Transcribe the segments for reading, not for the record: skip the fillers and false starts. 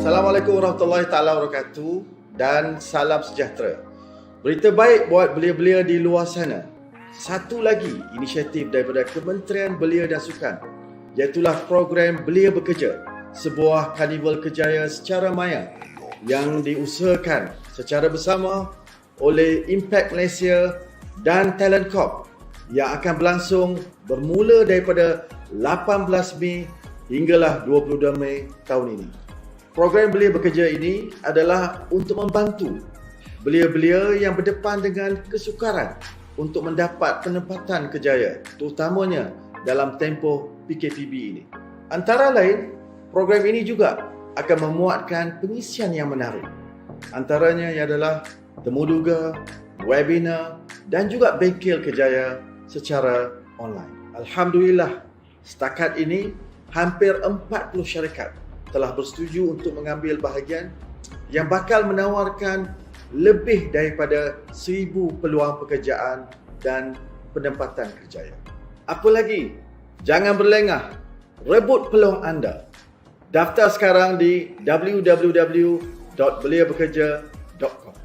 Assalamualaikum warahmatullahi taala wabarakatuh dan salam sejahtera. Berita baik buat belia-belia di luar sana. Satu lagi inisiatif daripada Kementerian Belia dan Sukan, iaitulah program Belia Bekerja, sebuah karnival kerjaya secara maya yang diusahakan secara bersama oleh Impact Malaysia dan Talent Corp yang akan berlangsung bermula daripada 18 Mei hinggalah 22 Mei tahun ini. Program Belia Bekerja ini adalah untuk membantu belia-belia yang berdepan dengan kesukaran untuk mendapat penempatan kerjaya, terutamanya dalam tempoh PKPB ini. Antara lain, program ini juga akan memuatkan pengisian yang menarik. Antaranya adalah temuduga, webinar dan juga bengkel kerjaya secara online. Alhamdulillah, setakat ini hampir 40 syarikat telah bersetuju untuk mengambil bahagian yang bakal menawarkan lebih daripada 1,000 peluang pekerjaan dan penempatan kerjaya. Apa lagi? Jangan berlengah, rebut peluang anda. Daftar sekarang di www.beliabekerja.com.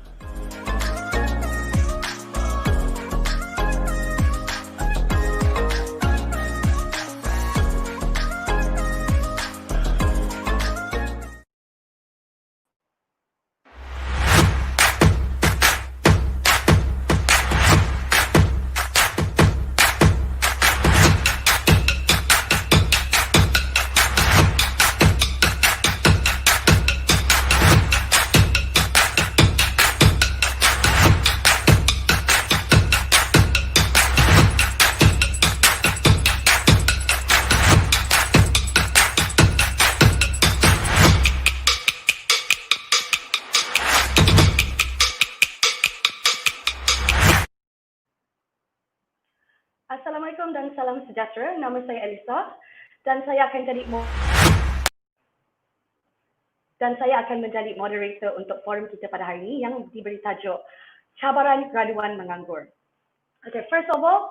Assalamualaikum dan salam sejahtera. Nama saya Elisa dan saya akan menjadi moderator untuk forum kita pada hari ini yang diberi tajuk Cabaran Graduan Menganggur. Okay, first of all,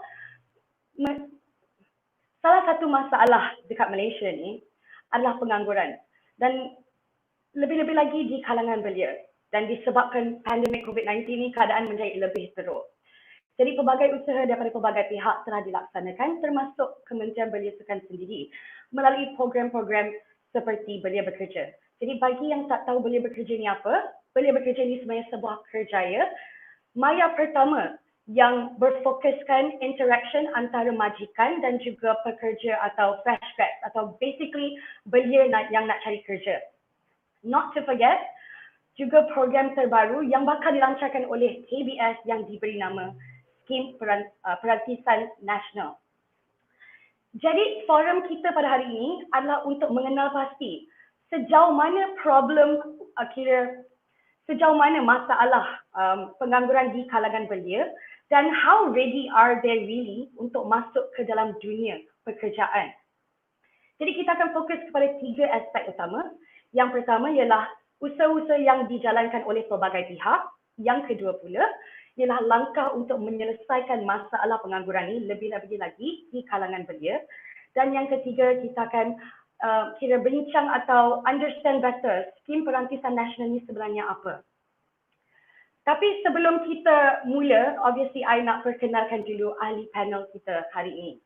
salah satu masalah dekat Malaysia ni adalah pengangguran dan lebih-lebih lagi di kalangan belia, dan disebabkan pandemik Covid-19 ni keadaan menjadi lebih teruk. Jadi pelbagai usaha daripada pelbagai pihak telah dilaksanakan, termasuk Kementerian Belia Sukan sendiri melalui program-program seperti Belia Bekerja. Jadi bagi yang tak tahu Belia Bekerja ni apa, Belia Bekerja ni sebenarnya sebuah kerjaya maya pertama yang berfokuskan interaction antara majikan dan juga pekerja atau fresh grads atau basically belia yang nak cari kerja. Not to forget, juga program terbaru yang bakal dilancarkan oleh KBS yang diberi nama Skim Perantisan Nasional. Jadi forum kita pada hari ini adalah untuk mengenal pasti sejauh mana sejauh mana masalah pengangguran di kalangan belia dan how ready are they really untuk masuk ke dalam dunia pekerjaan. Jadi kita akan fokus kepada 3 aspek utama. Yang pertama ialah usaha-usaha yang dijalankan oleh pelbagai pihak. Yang kedua pula ialah langkah untuk menyelesaikan masalah pengangguran ini lebih-lebih lagi di kalangan belia. Dan yang ketiga, kita akan bincang atau understand better Skim Perantisan Nasional ini sebenarnya apa. Tapi sebelum kita mula, obviously I nak perkenalkan dulu ahli panel kita hari ini.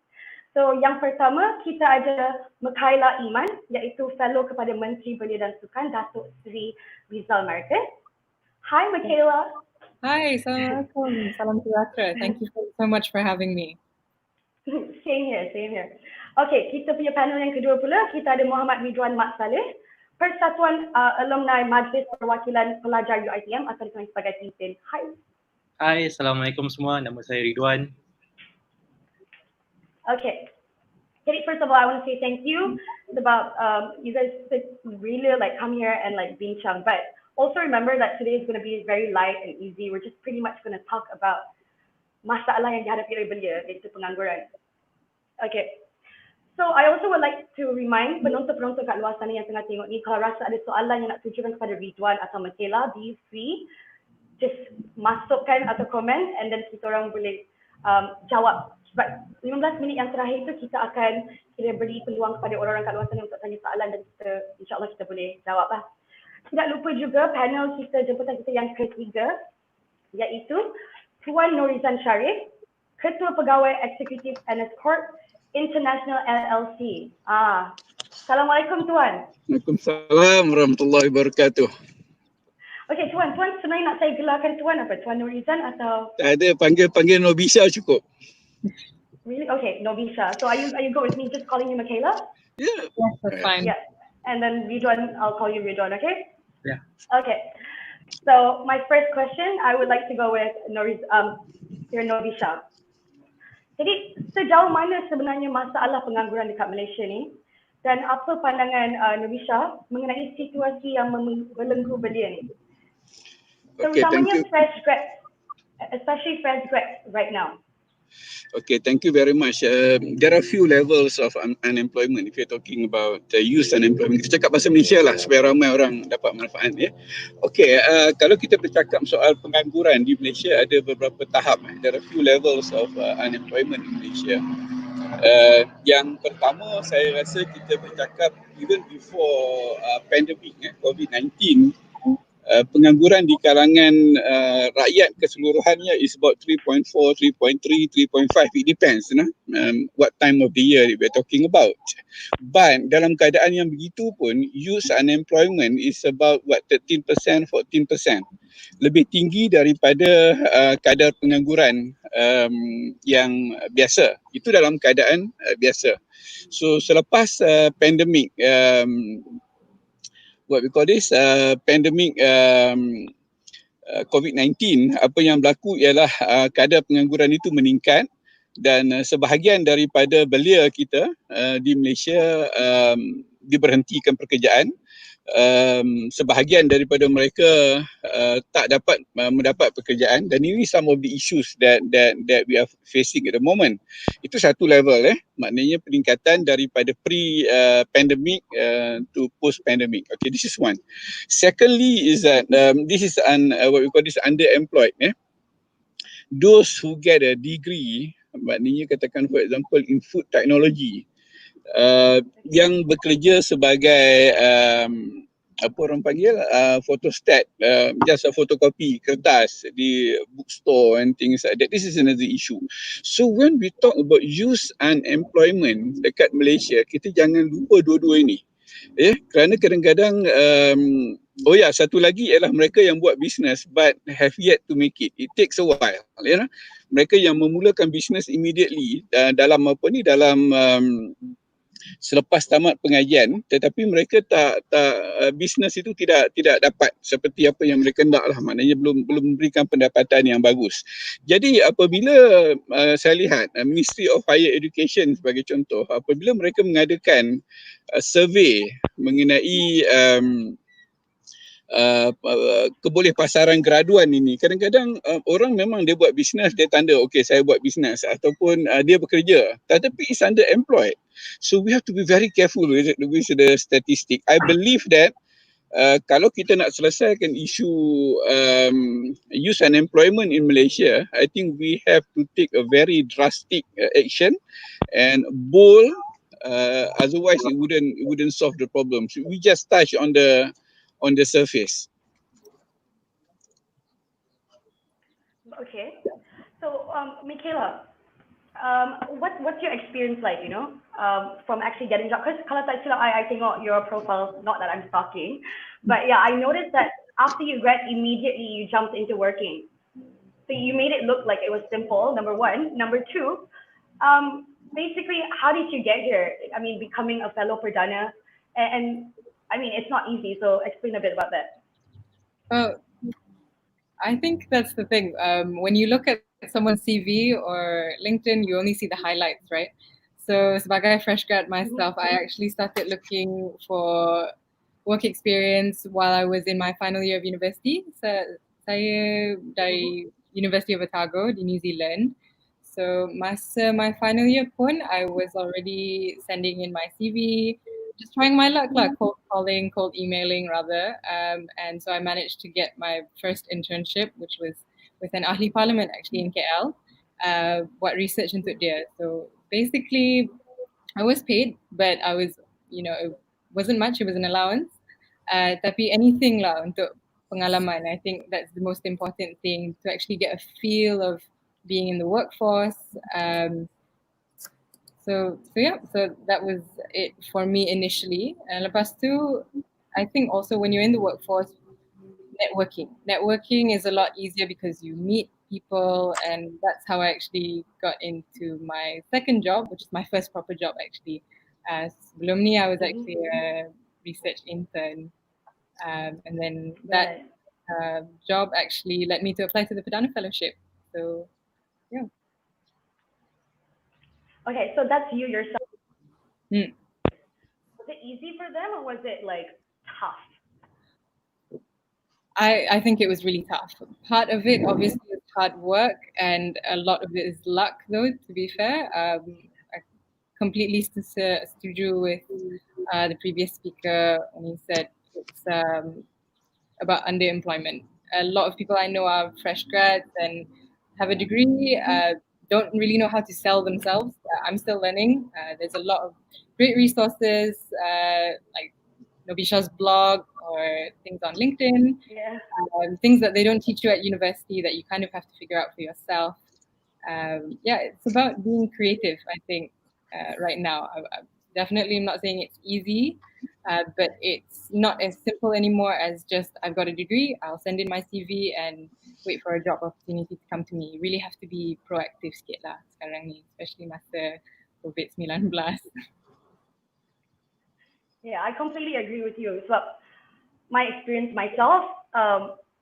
So yang pertama, kita ada Mikaila Iman, iaitu fellow kepada Menteri Belia dan Sukan, Datuk Seri Ridhwan Mat Salleh. Hi Mikaila. Hi, Assalamualaikum. Salam sejahtera. Thank you so much for having me. Same here. Okay, kita punya panel yang kedua pula, kita ada Ridhwan Mat Salleh, Persatuan Alumni Majlis Perwakilan Pelajar UiTM atau dikenali sebagai pimpin. Hai, Assalamualaikum semua. Nama saya Ridhwan. Okay. Jadi first of all, I want to say thank you about you guys really come here and bincang. But also remember that today is going to be very light and easy. We're just pretty much going to talk about masalah yang dihadapi oleh belia, iaitu pengangguran. Okay. So I also would like to remind penonton-penonton kat luar sana yang tengah tengok ni, kalau rasa ada soalan yang nak tujukan kepada Ridhwan atau Mikaila, be free. Just masukkan atau komen and then kita orang boleh jawab. Sebab 15 minit yang terakhir tu kita akan beri peluang kepada orang-orang kat luar sana untuk tanya soalan dan kita, insyaAllah kita boleh jawab lah. Tidak lupa juga panel kita, jemputan kita yang ketiga, iaitu Tuan Norizan Sharif, Ketua Pegawai Eksekutif NS Corp International LLC. Assalamualaikum Tuan. Waalaikumsalam warahmatullahi wabarakatuh. Okey Tuan sebenarnya nak saya gelarkan Tuan apa? Tuan Norizan atau? Tak ada, panggil Nobisha cukup. Really? Okay, Novisha. So are you good with me just calling you Mikaila? Yeah. Yes, that's fine. Yeah. And then Ridhwan, I'll call you Ridhwan, okay? Yeah. Okay. So my first question, I would like to go with Novisha. Jadi sejauh mana sebenarnya masalah pengangguran dekat Malaysia ni, dan apa pandangan Novisha mengenai situasi yang membelenggu Belia ni? Okay, thank Terutamanya you. fresh grads, especially fresh grads right now. Okay, thank you very much. There are few levels of unemployment if you're talking about youth unemployment. Kita cakap bahasa Malaysia lah supaya ramai orang dapat manfaat ya. Okay, kalau kita bercakap soal pengangguran di Malaysia ada beberapa tahap. There are few levels of unemployment in Malaysia. Yang pertama saya rasa kita bercakap even before pandemic COVID-19, pengangguran di kalangan rakyat keseluruhannya is about 3.4, 3.3, 3.5. It depends what time of the year we're talking about. But dalam keadaan yang begitu pun, youth unemployment is about 13%, 14%. Lebih tinggi daripada kadar pengangguran yang biasa. Itu dalam keadaan biasa. So selepas pandemik, what we call this pandemic COVID-19, apa yang berlaku ialah kadar pengangguran itu meningkat dan sebahagian daripada belia kita di Malaysia diberhentikan pekerjaan. Sebahagian daripada mereka tak dapat mendapat pekerjaan dan ini some of the issues that we are facing at the moment. Itu satu level maknanya peningkatan daripada pre-pandemic to post-pandemic. Okay, this is one. Secondly is that this is what we call this underemployed. Those who get a degree, maknanya katakan for example in food technology, yang bekerja sebagai apa orang panggil photostat, just a photocopy kertas di bookstore and things like that. This is another issue. So when we talk about youth unemployment dekat Malaysia, kita jangan lupa dua-dua ini. Kerana kadang-kadang satu lagi ialah mereka yang buat bisnes but have yet to make it. It takes a while. Mereka yang memulakan bisnes immediately dalam selepas tamat pengajian, tetapi mereka tak bisnes itu tidak dapat seperti apa yang mereka nak lah, maknanya belum memberikan pendapatan yang bagus. Jadi apabila saya lihat Ministry of Higher Education sebagai contoh, apabila mereka mengadakan survey mengenai kebolehpasaran graduan ini, kadang-kadang orang memang dia buat bisnes, dia tanda okey saya buat bisnes ataupun dia bekerja tetapi is underemployed. So we have to be very careful with the statistic. I believe that kalau kita nak selesaikan isu youth unemployment in Malaysia, I think we have to take a very drastic action and bold, otherwise it wouldn't solve the problem. So we just touch on the surface. Okay. So, Mikaila, what's your experience like, from actually getting job? Because kalau tak silap, I tengok your profile, not that I'm stalking, but yeah, I noticed that after you grad, immediately you jumped into working. So you made it look like it was simple, number one. Number two, basically, how did you get here? I mean, becoming a fellow Perdana, and I mean, it's not easy, so explain a bit about that. I think that's the thing. When you look at someone's CV or LinkedIn, you only see the highlights, right? So sebagai fresh grad myself, I actually started looking for work experience while I was in my final year of university. Saya dari University of Otago di New Zealand. So masa my final year pun, I was already sending in my CV, just trying my luck, cold calling, cold emailing rather. And so I managed to get my first internship, which was with an ahli parliament actually in KL, buat research untuk dia. So basically, I was paid, but I was, it wasn't much, it was an allowance. Tapi anything lah untuk pengalaman. I think that's the most important thing, to actually get a feel of being in the workforce. So that was it for me initially. And lepas tu, I think also when you're in the workforce, networking is a lot easier because you meet people, and that's how I actually got into my second job, which is my first proper job actually. Sebelum ni I was actually a research intern, and then that job actually led me to apply to the Perdana Fellowship. So yeah. Okay, so that's you yourself. Hmm. Was it easy for them, or was it like tough? I think it was really tough. Part of it obviously is hard work, and a lot of it is luck though, to be fair. I completely setuju with the previous speaker when he said it's about underemployment. A lot of people I know are fresh grads and have a degree, don't really know how to sell themselves. I'm still learning. There's a lot of great resources like Nobisha's blog or things on LinkedIn, Yeah. things that they don't teach you at university that you kind of have to figure out for yourself. It's about being creative, I think, right now. I definitely am not saying it's easy, but it's not as simple anymore as just, I've got a degree, I'll send in my CV and wait for a job opportunity to come to me. You really have to be proactive sikit lah sekarang ni, especially masa COVID-19. Yeah, I completely agree with you. So my experience myself,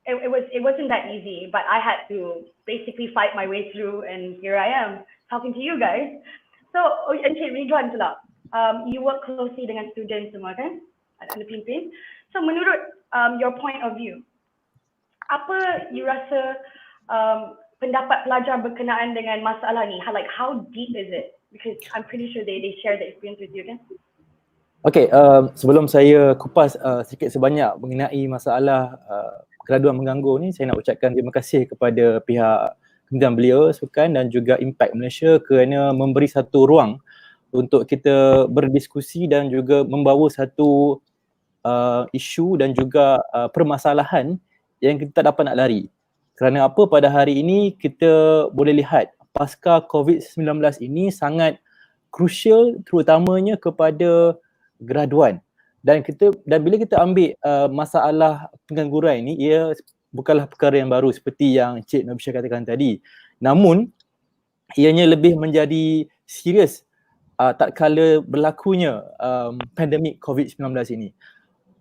it wasn't that easy, but I had to basically fight my way through, and here I am talking to you guys. So, Encik Ridhwan pula, you work closely dengan students semua kan, ada pimpin. So menurut your point of view, apa you rasa pendapat pelajar berkenaan dengan masalah ni? Like how deep is it? Because I'm pretty sure they share the experience with you kan? Okay, sebelum saya kupas sikit sebanyak mengenai masalah graduan menganggur ni, saya nak ucapkan terima kasih kepada pihak Kementerian Belia, Sukan dan juga Impact Malaysia kerana memberi satu ruang untuk kita berdiskusi dan juga membawa satu isu dan juga permasalahan yang kita dapat nak lari. Kerana apa, pada hari ini kita boleh lihat pasca COVID-19 ini sangat crucial terutamanya kepada graduan, dan bila kita ambil masalah pengangguran ini, ia bukanlah perkara yang baru seperti yang Cik Nobisha katakan tadi, namun ianya lebih menjadi serius tak kala berlakunya pandemik COVID-19 ini.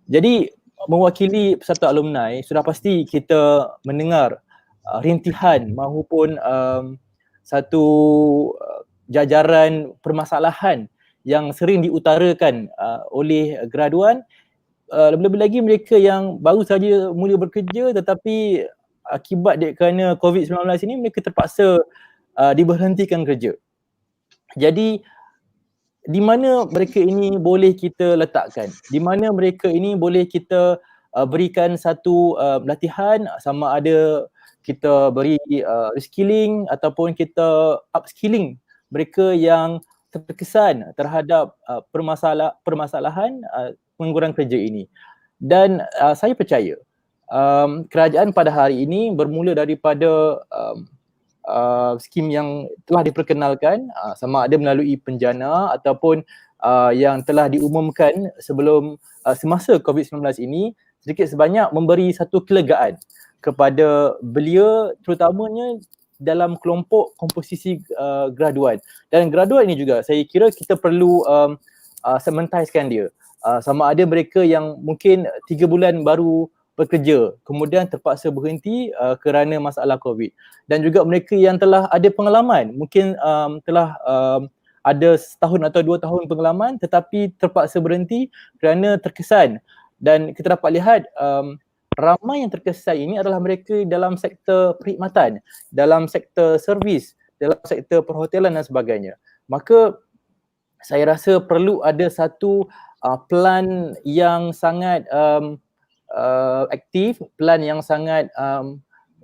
Jadi mewakili Persatuan Alumni, sudah pasti kita mendengar rintihan maupun satu jajaran permasalahan yang sering diutarakan oleh graduan, lebih-lebih lagi mereka yang baru saja mula bekerja tetapi akibat kerana COVID-19 ini mereka terpaksa diberhentikan kerja. Jadi di mana mereka ini boleh kita letakkan? Di mana mereka ini boleh kita berikan satu latihan, sama ada kita beri reskilling ataupun kita upskilling mereka yang terkesan terhadap permasalahan pengangguran kerja ini. Dan saya percaya kerajaan pada hari ini bermula daripada skim yang telah diperkenalkan, sama ada melalui penjana ataupun yang telah diumumkan sebelum semasa COVID-19 ini, sedikit sebanyak memberi satu kelegaan kepada belia, terutamanya dalam kelompok komposisi graduan. Dan graduan ini juga saya kira kita perlu segmentizekan dia. Sama ada mereka yang mungkin 3 bulan baru bekerja, kemudian terpaksa berhenti kerana masalah COVID. Dan juga mereka yang telah ada pengalaman, mungkin telah ada setahun atau 2 tahun pengalaman tetapi terpaksa berhenti kerana terkesan. Dan kita dapat lihat ramai yang terkesan ini adalah mereka dalam sektor perkhidmatan, dalam sektor servis, dalam sektor perhotelan dan sebagainya. Maka saya rasa perlu ada satu plan yang sangat aktif, plan yang sangat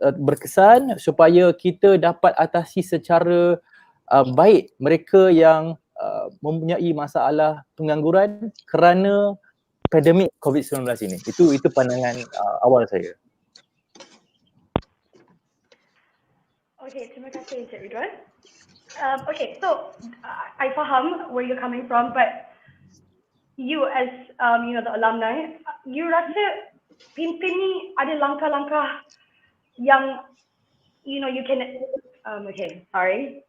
berkesan supaya kita dapat atasi secara baik mereka yang mempunyai masalah pengangguran kerana pandemik Covid-19 ini. Itu pandangan awal saya. Okay, terima kasih Encik Ridhwan. Okay, so I faham where you're coming from, but you as the alumni, you rasa pimpin ni ada langkah-langkah yang you can okay, sorry.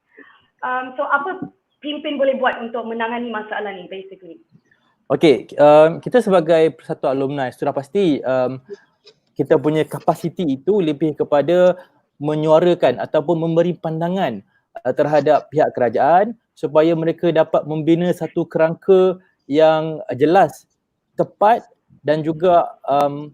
So apa pimpin boleh buat untuk menangani masalah ni basically? Okay, kita sebagai persatuan alumni sudah pasti kita punya kapasiti itu lebih kepada menyuarakan ataupun memberi pandangan terhadap pihak kerajaan supaya mereka dapat membina satu kerangka yang jelas, tepat dan juga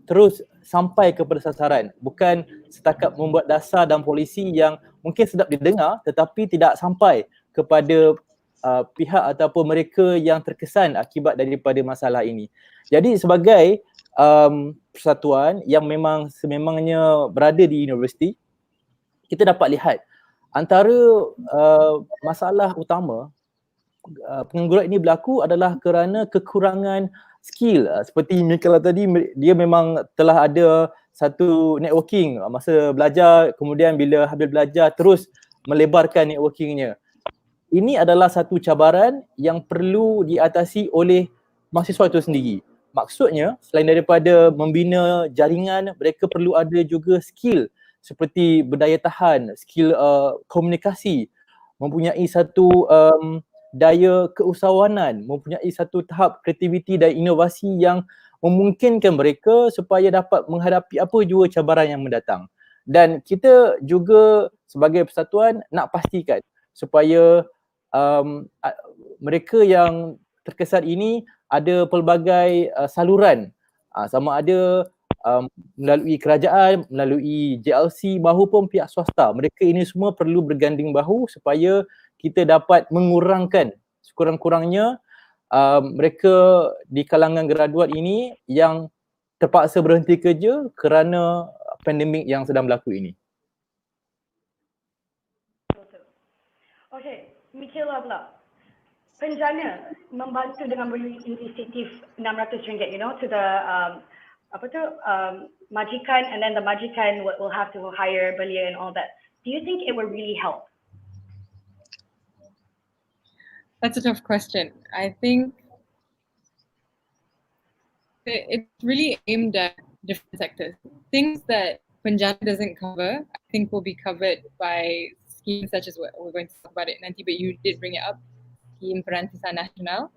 terus sampai kepada sasaran. Bukan setakat membuat dasar dan polisi yang mungkin sedap didengar tetapi tidak sampai kepada pihak ataupun mereka yang terkesan akibat daripada masalah ini. Jadi sebagai persatuan yang memang sememangnya berada di universiti, kita dapat lihat antara masalah utama pengangguran ini berlaku adalah kerana kekurangan skill. Seperti Mikaila tadi, dia memang telah ada satu networking masa belajar, kemudian bila habis belajar terus melebarkan networkingnya. Ini adalah satu cabaran yang perlu diatasi oleh mahasiswa itu sendiri. Maksudnya, selain daripada membina jaringan, mereka perlu ada juga skill seperti berdaya tahan, skill komunikasi, mempunyai satu daya keusahawanan, mempunyai satu tahap kreativiti dan inovasi yang memungkinkan mereka supaya dapat menghadapi apa jua cabaran yang mendatang. Dan kita juga sebagai persatuan nak pastikan supaya mereka yang terkesan ini ada pelbagai saluran, sama ada melalui kerajaan, melalui JLC maupun pihak swasta. Mereka ini semua perlu berganding bahu supaya kita dapat mengurangkan sekurang-kurangnya mereka di kalangan graduat ini yang terpaksa berhenti kerja kerana pandemik yang sedang berlaku ini. Okay, Mikaila pula. Penjana membantu dengan beri inisiatif RM600, to the majikan, and then the majikan will have to hire Belia and all that. Do you think it will really help? That's a tough question. I think it's really aimed at different sectors. Things that Punjab doesn't cover, I think will be covered by schemes such as what we're going to talk about it nanti, but you did bring it up, Skim Perantisan Nasional.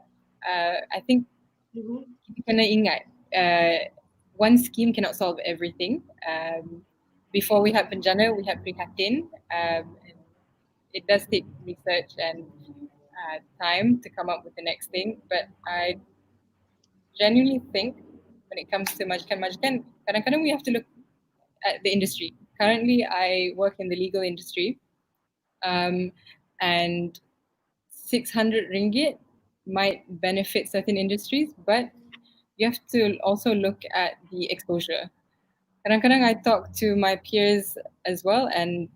I think kita kena ingat, one scheme cannot solve everything. Before we had Penjana, we had Prihatin. It does take research and time to come up with the next thing, but I genuinely think when it comes to majikan, kadang-kadang we have to look at the industry. Currently, I work in the legal industry, and RM600 might benefit certain industries, but you have to also look at the exposure. Kadang-kadang I talk to my peers as well, and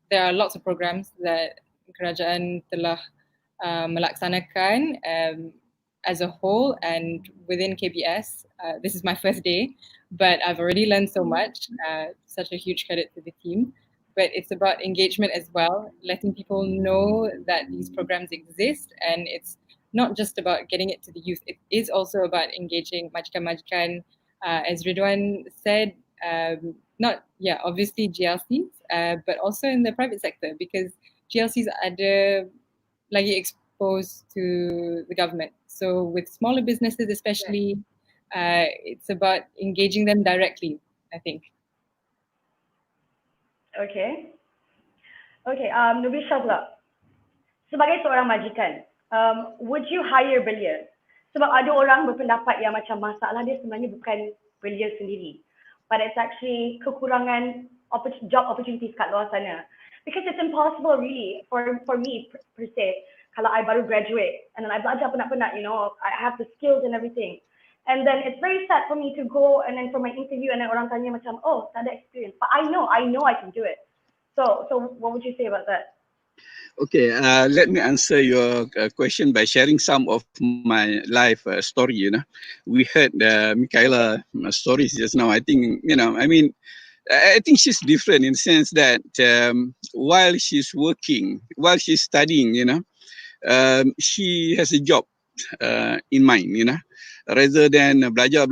there are lots of programs that kerajaan telah melaksanakan as a whole and within KBS. This is my first day, but I've already learned so much. Such a huge credit to the team. But it's about engagement as well, letting people know that these programs exist, and it's not just about getting it to the youth. It is also about engaging majikan-majikan, as Ridhwan said, obviously GLCs, but also in the private sector, because GLCs are lagi exposed to the government. So with smaller businesses especially, it's about engaging them directly, I think. Okay, Nubisha pula. Sebagai seorang majikan, would you hire Belia? Sebab ada orang berpendapat yang macam masalah dia sebenarnya bukan Belia sendiri, but it's actually kekurangan job opportunities kat luar sana. Because it's impossible really for me per se, kalau I baru graduate and then I belajar penat-penat, I have the skills and everything. And then it's very sad for me to go and then for my interview and then orang tanya macam, oh, tak ada experience. But I know I can do it. So what would you say about that? Okay, let me answer your question by sharing some of my life story. We heard Mikaila stories just now. I think, I think she's different in the sense that while she's working, while she's studying, she has a job in mind, rather than belajar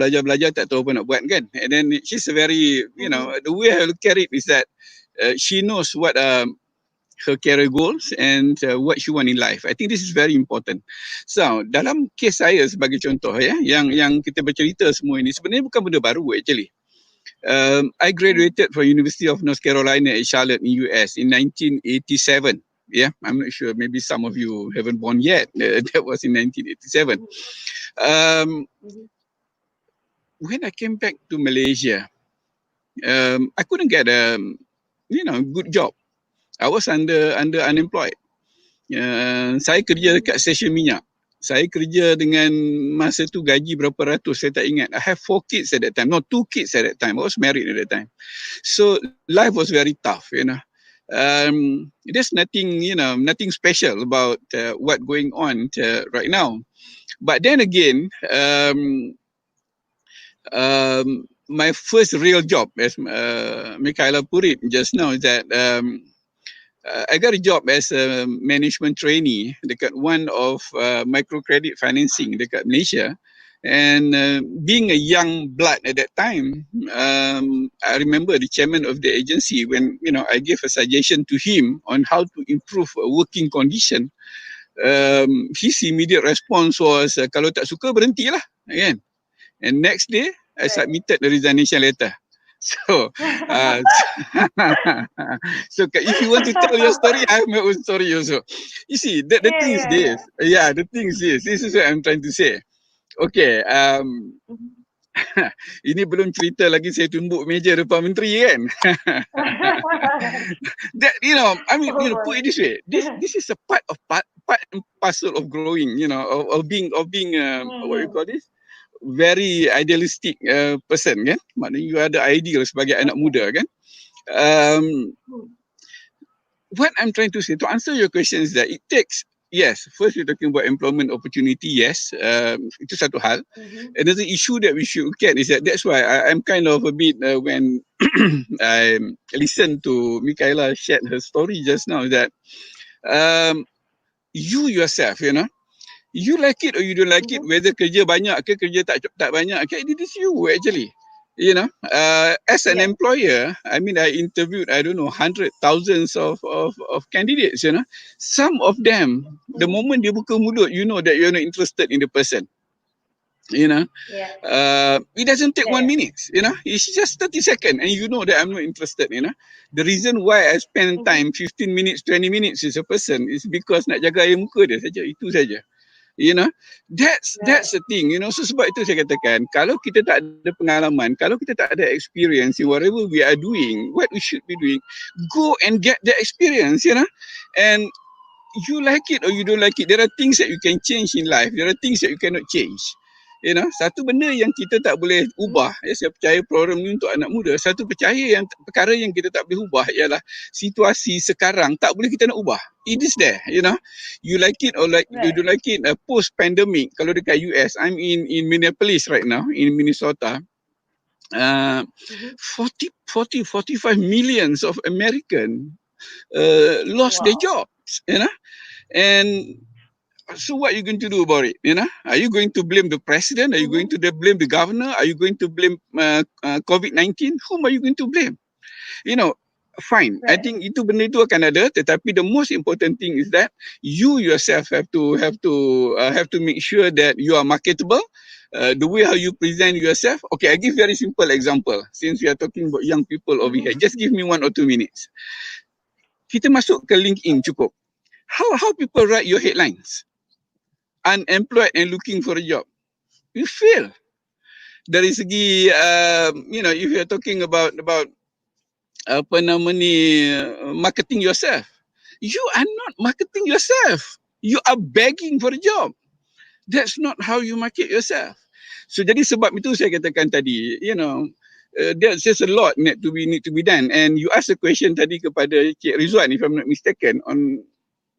tak tahu apa nak buat kan. And then she's a very, the way I look at it is that she knows what her career goals and what she want in life. I think this is very important. So, dalam kes saya sebagai contoh yang kita bercerita semua ini sebenarnya bukan benda baru actually. I graduated from University of North Carolina at Charlotte in US in 1987. Yeah, I'm not sure. Maybe some of you haven't born yet. That was in 1987. When I came back to Malaysia, I couldn't get a good job. I was under unemployed. Saya kerja dekat stesen minyak. Saya kerja dengan masa tu gaji berapa ratus saya tak ingat. I have 4 kids at that time. No, 2 kids at that time. I was married at that time. So life was very tough, There's nothing special about what going on right now. But then again, my first real job, as Mikaila put it just now, is that I got a job as a management trainee dekat one of microcredit financing dekat Malaysia. And being a young blood at that time, I remember the chairman of the agency when I gave a suggestion to him on how to improve a working condition. His immediate response was, kalau tak suka berhentilah, kan? And next day, I submitted the resignation letter. So, so if you want to tell your story, I have my own story also. You see, the thing is this. Yeah, the thing is this. This is what I'm trying to say. Okay, ini belum cerita lagi saya tumbuk meja depan menteri kan. That put it this way. This is a part and parcel of growing. Of being what you call this? Very idealistic person kan. Maknanya you ada ideal sebagai anak muda kan. What I'm trying to say to answer your question is that it takes, yes, first we're talking about employment opportunity, yes, itu satu hal. Another issue that we should look at is that's why I'm kind of a bit when I listened to Mikaila shared her story just now, that you yourself, you like it or you don't like it, whether kerja banyak ke kerja tak banyak ke, it is you actually. As an employer, I interviewed, I don't know, hundreds, thousands of candidates, Some of them, the moment they buka mulut, you know that you're not interested in the person. It doesn't take 1 minute, it's just 30 seconds and you know that I'm not interested, The reason why I spend time 15 minutes, 20 minutes with a person is because nak jaga air muka dia saja, itu saja. That's the thing, So sebab itu saya katakan, kalau kita tak ada pengalaman, kalau kita tak ada experience in whatever we are doing, what we should be doing, go and get the experience, And you like it or you don't like it, there are things that you can change in life, there are things that you cannot change. Satu benda yang kita tak boleh ubah, saya percaya program ni untuk anak muda, perkara yang kita tak boleh ubah ialah situasi sekarang tak boleh kita nak ubah. It is there, You like it or you don't like it. Post pandemic, kalau dekat US, I'm in Minneapolis right now, in Minnesota. 45 millions of Americans lost their jobs, And so what are you going to do about it? Are you going to blame the president? Are you going to blame the governor? Are you going to blame COVID-19? Whom are you going to blame? Fine. I think itu benda itu akan ada. Tetapi the most important thing is that you yourself have to make sure that you are marketable. The way how you present yourself. Okay, I give very simple example. Since we are talking about young people over here, just give me 1 or 2 minutes. Kita masuk ke LinkedIn cukup. How people write your headlines? Unemployed and looking for a job. You fail. Dari segi, if you're talking about marketing yourself, you are not marketing yourself. You are begging for a job. That's not how you market yourself. So jadi sebab itu saya katakan tadi, there's just a lot need to be done. And you asked a question tadi kepada Cik Ridhwan, if I'm not mistaken, on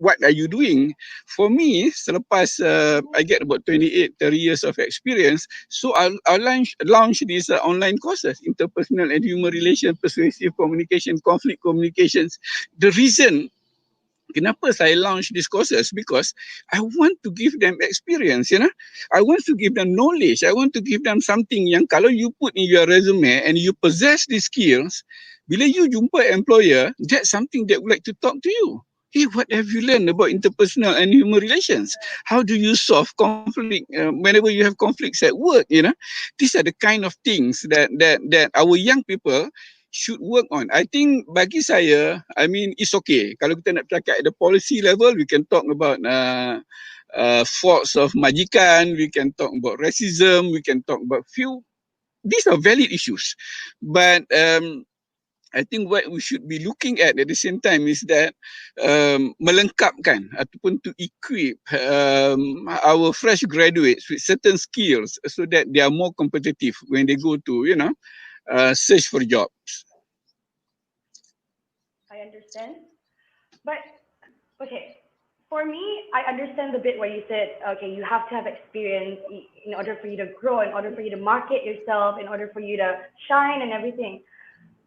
what are you doing? For me, selepas I get about 28, 30 years of experience, so I'll launch these online courses, interpersonal and human relation, persuasive communication, conflict communications. The reason kenapa saya launch these courses, because I want to give them experience, I want to give them knowledge. I want to give them something yang kalau you put in your resume and you possess these skills, bila you jumpa employer, that's something that would like to talk to you. Hey, what have you learned about interpersonal and human relations? How do you solve conflict whenever you have conflicts at work? These are the kind of things that our young people should work on. I think bagi saya, I mean, it's okay. Kalau kita nak cakap at the policy level, we can talk about faults of majikan, we can talk about racism, we can talk about few. These are valid issues. But I think what we should be looking at the same time is that melengkapkan ataupun to equip our fresh graduates with certain skills so that they are more competitive when they go to, search for jobs. I understand. But, okay, for me, I understand the bit where you said, okay, you have to have experience in order for you to grow, in order for you to market yourself, in order for you to shine and everything.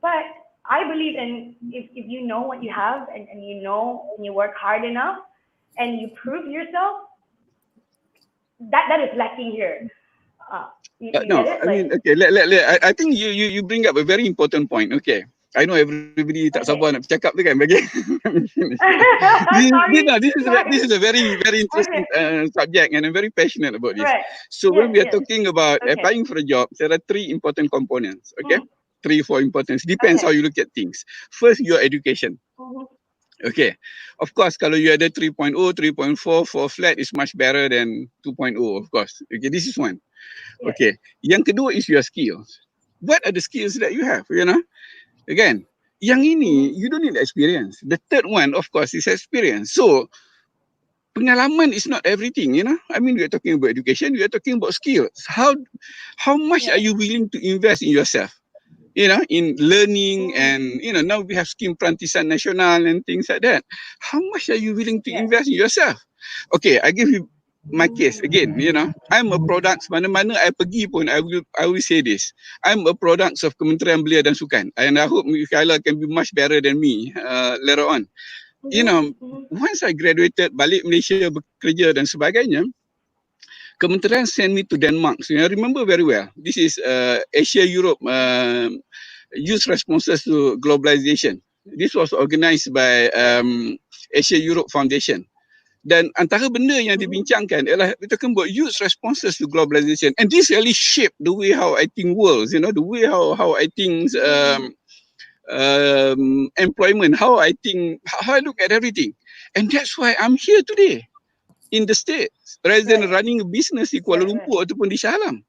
But I believe in if you know what you have and you know and you work hard enough and you prove yourself, that is lacking here. You No, get it? I mean, okay, I think you bring up a very important point. Okay, I know everybody tak sabar nak bercakap tu kan bagi. This is a very very interesting subject and I'm very passionate about this. Right. So when we are Yes. talking about applying for a job, there are 3 important components. Okay, 3, 4 importance. Depends how you look at things. First, your education. Okay, of course, kalau you ada 3.0, 3.4 for flat is much better than 2.0, of course. Okay, this is one. Okay, yang kedua is your skills. What are the skills that you have? Again, yang ini you don't need experience. The third one, of course, is experience. So pengalaman is not everything. I mean, we are talking about education, we are talking about skills. How much are you willing to invest in yourself? In learning and, now we have Skim Perantisan Nasional and things like that. How much are you willing to invest in yourself? Okay, I give you my case again, I'm a product, mana-mana I pergi pun, I will say this. I'm a product of Kementerian Belia dan Sukan. And I hope Mikaila can be much better than me later on. Once I graduated, balik Malaysia bekerja dan sebagainya, Kementerian sent me to Denmark. So I remember very well. This is Asia-Europe Youth Responses to Globalization. This was organized by Asia-Europe Foundation. Dan antara benda yang dibincangkan ialah we're talking about youth responses to globalization. And this really shaped the way how I think worlds, the way how I think employment, how I look at everything. And that's why I'm here today in the States, rather than running a business di Kuala Lumpur ataupun di Shah Alam.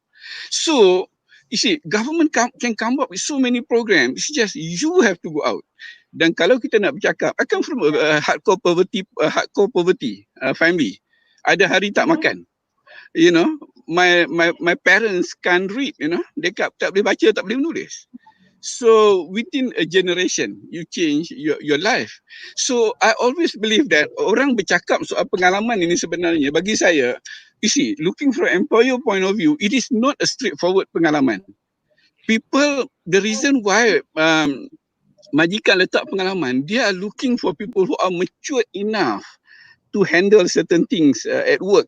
So, you see, government can come up with so many programs. It's just you have to go out. Dan kalau kita nak bercakap, I come from a hardcore poverty family. Ada hari tak makan. My parents can't read. They tak boleh baca, tak boleh menulis. So within a generation, you change your life. So I always believe that orang bercakap soal pengalaman ini sebenarnya, bagi saya, you see, looking from an employer point of view, it is not a straightforward pengalaman. People, the reason why majikan letak pengalaman, they are looking for people who are mature enough to handle certain things at work,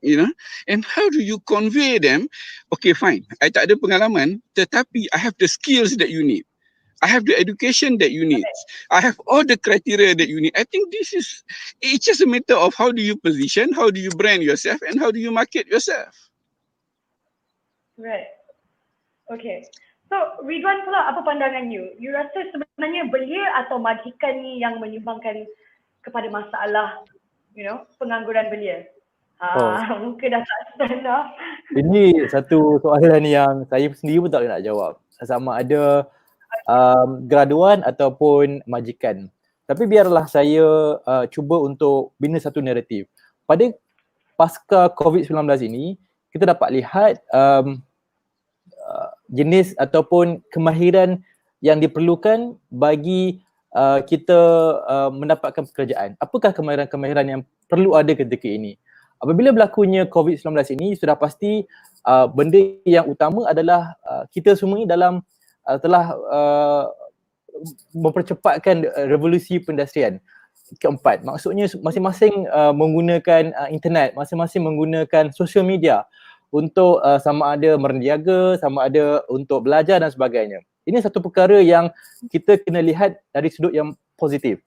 and how do you convey them? Okay, fine, I tak ada pengalaman, tetapi I have the skills that you need. I have the education that you need. I have all the criteria that you need. I think it's just a matter of how do you position, how do you brand yourself, and how do you market yourself. Right. Okay. So, Ridhwan pula, apa pandangan you? You rasa sebenarnya belia atau majikan ni yang menyumbangkan kepada masalah, pengangguran belia? Mungkin dah tak stand up. Ini satu soalan yang saya sendiri pun tak boleh nak jawab. Sama ada graduan ataupun majikan. Tapi biarlah saya cuba untuk bina satu naratif. Pada pasca COVID-19 ini, kita dapat lihat jenis ataupun kemahiran yang diperlukan bagi kita mendapatkan pekerjaan. Apakah kemahiran-kemahiran yang perlu ada ketika ini. Apabila berlakunya COVID-19 ini, sudah pasti benda yang utama adalah kita semua ini telah mempercepatkan revolusi perindustrian keempat. Maksudnya masing-masing menggunakan internet, masing-masing menggunakan social media untuk sama ada berniaga, sama ada untuk belajar dan sebagainya. Ini satu perkara yang kita kena lihat dari sudut yang positif.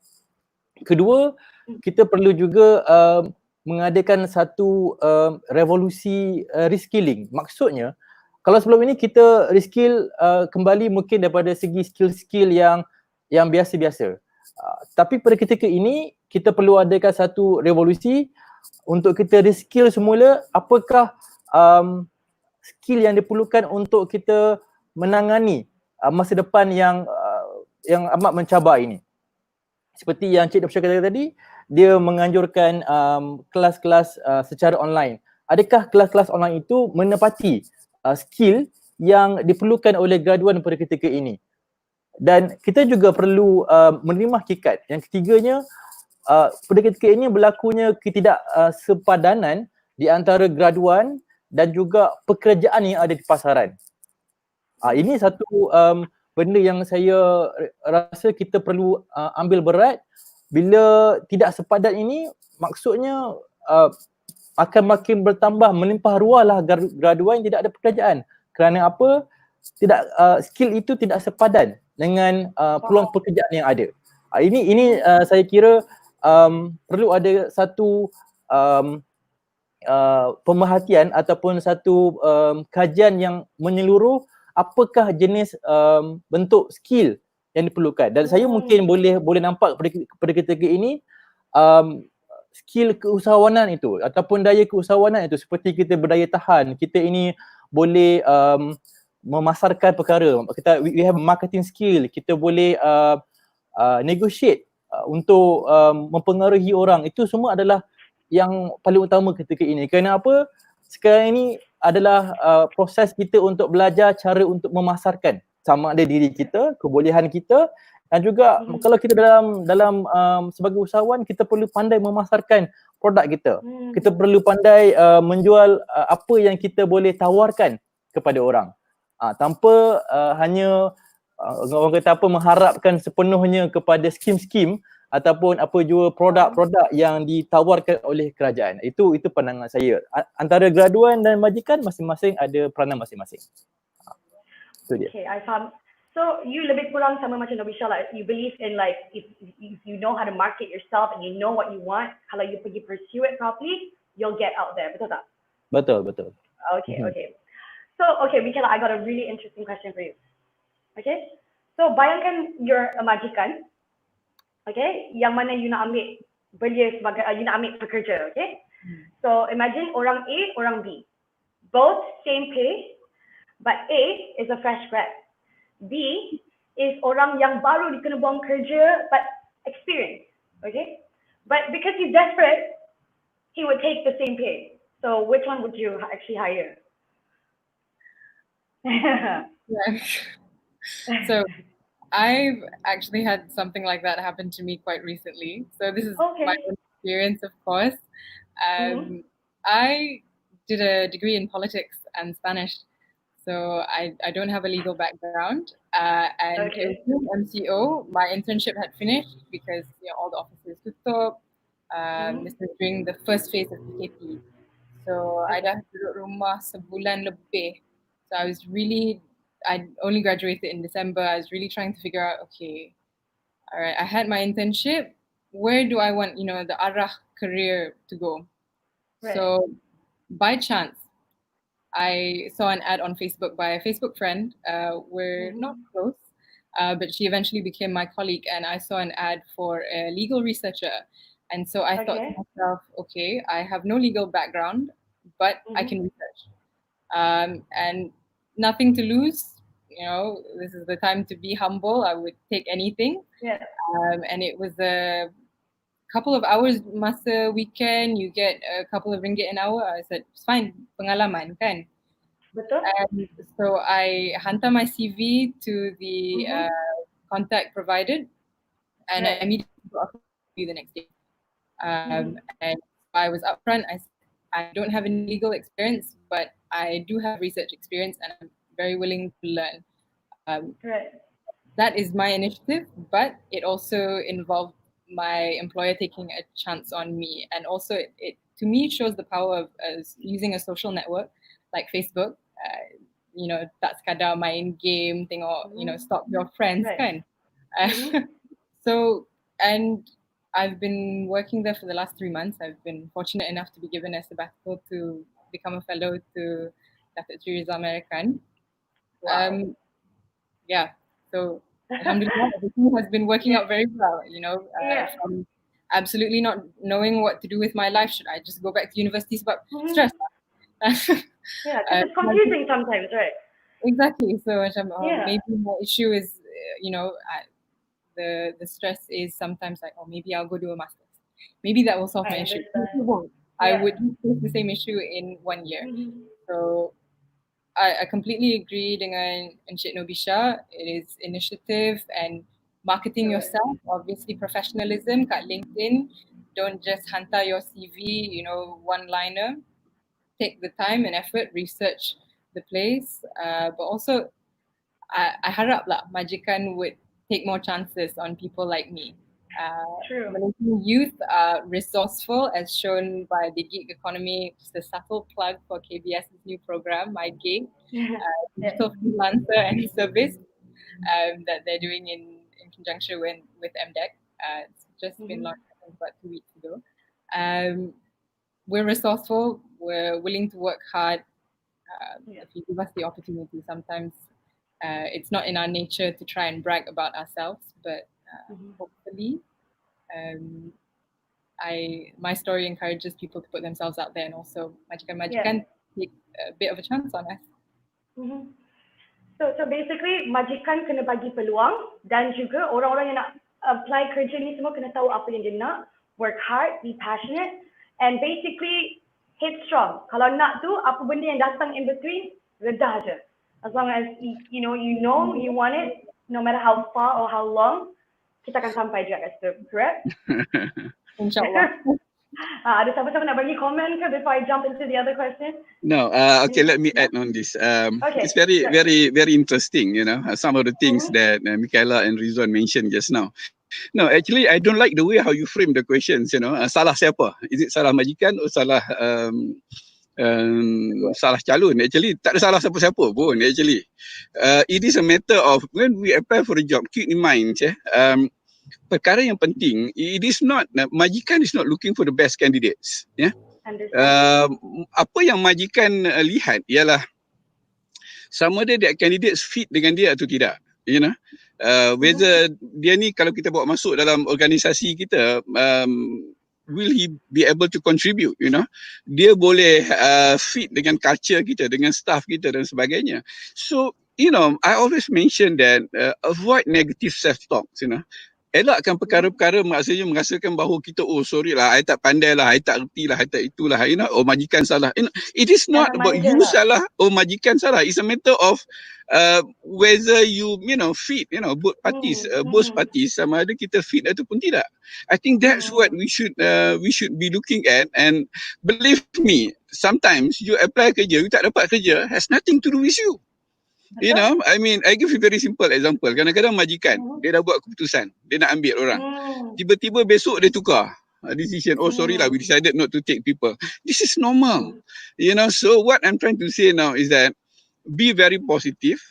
Kedua, kita perlu juga mengadakan satu revolusi reskilling. Maksudnya, kalau sebelum ini kita reskill kembali mungkin daripada segi skill-skill yang biasa-biasa. Tapi pada ketika ini, kita perlu adakan satu revolusi untuk kita reskill semula apakah skill yang diperlukan untuk kita menangani masa depan yang amat mencabar ini. Seperti yang Cik Dr. kata tadi, dia menganjurkan kelas-kelas secara online. Adakah kelas-kelas online itu menepati skill yang diperlukan oleh graduan pada ketika ini? Dan kita juga perlu menerima hakikat. Yang ketiganya, pada ketika ini berlakunya ketidaksepadanan di antara graduan dan juga pekerjaan yang ada di pasaran. Ini satu benda yang saya rasa kita perlu ambil berat. Bila tidak sepadan ini, maksudnya akan makin bertambah, melimpah ruahlah graduan yang tidak ada pekerjaan. Kerana apa? Skill itu tidak sepadan dengan peluang pekerjaan yang ada. Ini saya kira perlu ada satu pemerhatian ataupun satu kajian yang menyeluruh apakah jenis bentuk skill yang diperlukan. Dan saya mungkin boleh nampak pada ketika ini skill keusahawanan itu ataupun daya keusahawanan itu, seperti kita berdaya tahan, kita ini boleh memasarkan perkara, we have marketing skill, kita boleh negotiate untuk mempengaruhi orang. Itu semua adalah yang paling utama ketika ini. Kerana apa? Sekarang ini adalah proses kita untuk belajar cara untuk memasarkan sama ada diri kita, kebolehan kita, dan juga kalau kita dalam sebagai usahawan, kita perlu pandai memasarkan produk kita. Kita perlu pandai menjual apa yang kita boleh tawarkan kepada orang. Tanpa hanya orang kata apa, mengharapkan sepenuhnya kepada skim-skim ataupun apa jua produk-produk yang ditawarkan oleh kerajaan. Itu pandangan saya. Antara graduan dan majikan masing-masing ada peranan masing-masing. Itu dia. Okay, I faham. So you lebih kurang sama macam Nobisha lah. You believe in like if you know how to market yourself and you know what you want, kalau you pergi pursue it properly, you'll get out there. Betul tak? Betul. Okay, okay. So okay, Mikaila, I got a really interesting question for you. Okay, so bayangkan you're a majikan, okay, yang mana you nak ambil belia sebagai, you nak ambil pekerja, okay. So imagine orang A, orang B, both same pay, but A is a fresh grad, B is orang yang baru dikena buang kerja but experience, okay. But because he's desperate, he would take the same pay. So which one would you actually hire? Yeah. So I've actually had something like that happen to me quite recently. So this is my own experience, of course. I did a degree in politics and Spanish. So I don't have a legal background. And it was MCO. My internship had finished because all the offices tutup. This was during the first phase of PKP. So I dah duduk rumah sebulan lebih. So I only graduated in December. I was really trying to figure out, okay, all right, I had my internship. Where do I want, the arah career to go? Right. So by chance, I saw an ad on Facebook by a Facebook friend. We're not close, but she eventually became my colleague, and I saw an ad for a legal researcher. And so I thought to myself, okay, I have no legal background, but I can research. And nothing to lose. This is the time to be humble. I would take anything. Yeah. And it was a couple of hours masa weekend. You get a couple of ringgit an hour. I said, it's fine, pengalaman kan. Betul. And so I hantar my CV to the contact provided, and I immediately got a interview the next day. And I was upfront. I don't have any legal experience, but I do have research experience, and I'm very willing to learn. Right. That is my initiative, but it also involved my employer taking a chance on me, and also it to me shows the power of using a social network like Facebook. Tak sekadar main game, tengok, stalk your friends, Right. kan? So, and I've been working there for the last 3 months. I've been fortunate enough to be given a sabbatical to become a fellow to Datuk Sri Ridhwan Mat Salleh. Wow. Yeah, so alhamdulillah, everything has been working out very well, Yeah. from absolutely not knowing what to do with my life. Should I just go back to university sebab stress? Yeah, because it's confusing sometimes, right? Exactly. So Yeah. maybe my issue is, the stress is sometimes like, oh, maybe I'll go do a master's. Maybe that will solve my I issue. understand. It won't. I Yeah. would face the same issue in 1 year. So I completely agree dengan Encik Nobisha. It is initiative and marketing yourself, obviously professionalism kat LinkedIn. Don't just hantar your CV, one-liner. Take the time and effort, research the place. But also, I harap lah majikan would take more chances on people like me. True. Malaysian youth are resourceful, as shown by the gig economy. Just a subtle plug for KBS's new program, My Gig, digital freelancer and service that they're doing in conjunction with MDEC. It's just been launched, I think, about 2 weeks ago. We're resourceful. We're willing to work hard. If you give us the opportunity, sometimes it's not in our nature to try and brag about ourselves, but hopefully my story encourages people to put themselves out there, and also majikan take a bit of a chance on us. So basically majikan kena bagi peluang, dan juga orang-orang yang nak apply kerja ni semua kena tahu apa yang dia nak, work hard, be passionate, and basically headstrong. Kalau nak tu, apa benda yang datang in between, redah je. As long as you know you want it, no matter how far or how long, kita akan sampai juga kat situ, correct? InsyaAllah. Ada siapa-siapa nak bagi komen ke before I jump into the other question? No, okay, let me add on this. Okay, it's very, sure. very, very interesting, some of the things that Mikaila and Ridhwan mentioned just now. No, actually, I don't like the way how you frame the questions, salah siapa? Is it salah majikan or salah salah calon? Actually, tak ada salah siapa-siapa pun, actually. It is a matter of, when we apply for a job, keep in mind, perkara yang penting, it is not, majikan is not looking for the best candidates. Apa yang majikan lihat ialah sama ada that candidates fit dengan dia atau tidak. Whether dia ni kalau kita bawa masuk dalam organisasi kita, will he be able to contribute, dia boleh fit dengan culture kita, dengan staff kita dan sebagainya. So, I always mention that avoid negative self-talks, elakkan perkara-perkara maksudnya merasakan bahawa kita, oh sorry lah, I tak pandai lah, I tak erti lah, I tak itulah, oh majikan salah. It is not about you salah, oh majikan salah. It's a matter of whether you fit, both parties, both parties, sama ada kita fit ataupun tidak. I think that's what we should be looking at. And believe me, sometimes you apply kerja, you tak dapat kerja, has nothing to do with you. I mean, I give you very simple example. Kadang-kadang majikan, dia dah buat keputusan, dia nak ambil orang. Tiba-tiba besok dia tukar decision. Oh sorry lah, we decided not to take people. This is normal. So what I'm trying to say now is that be very positive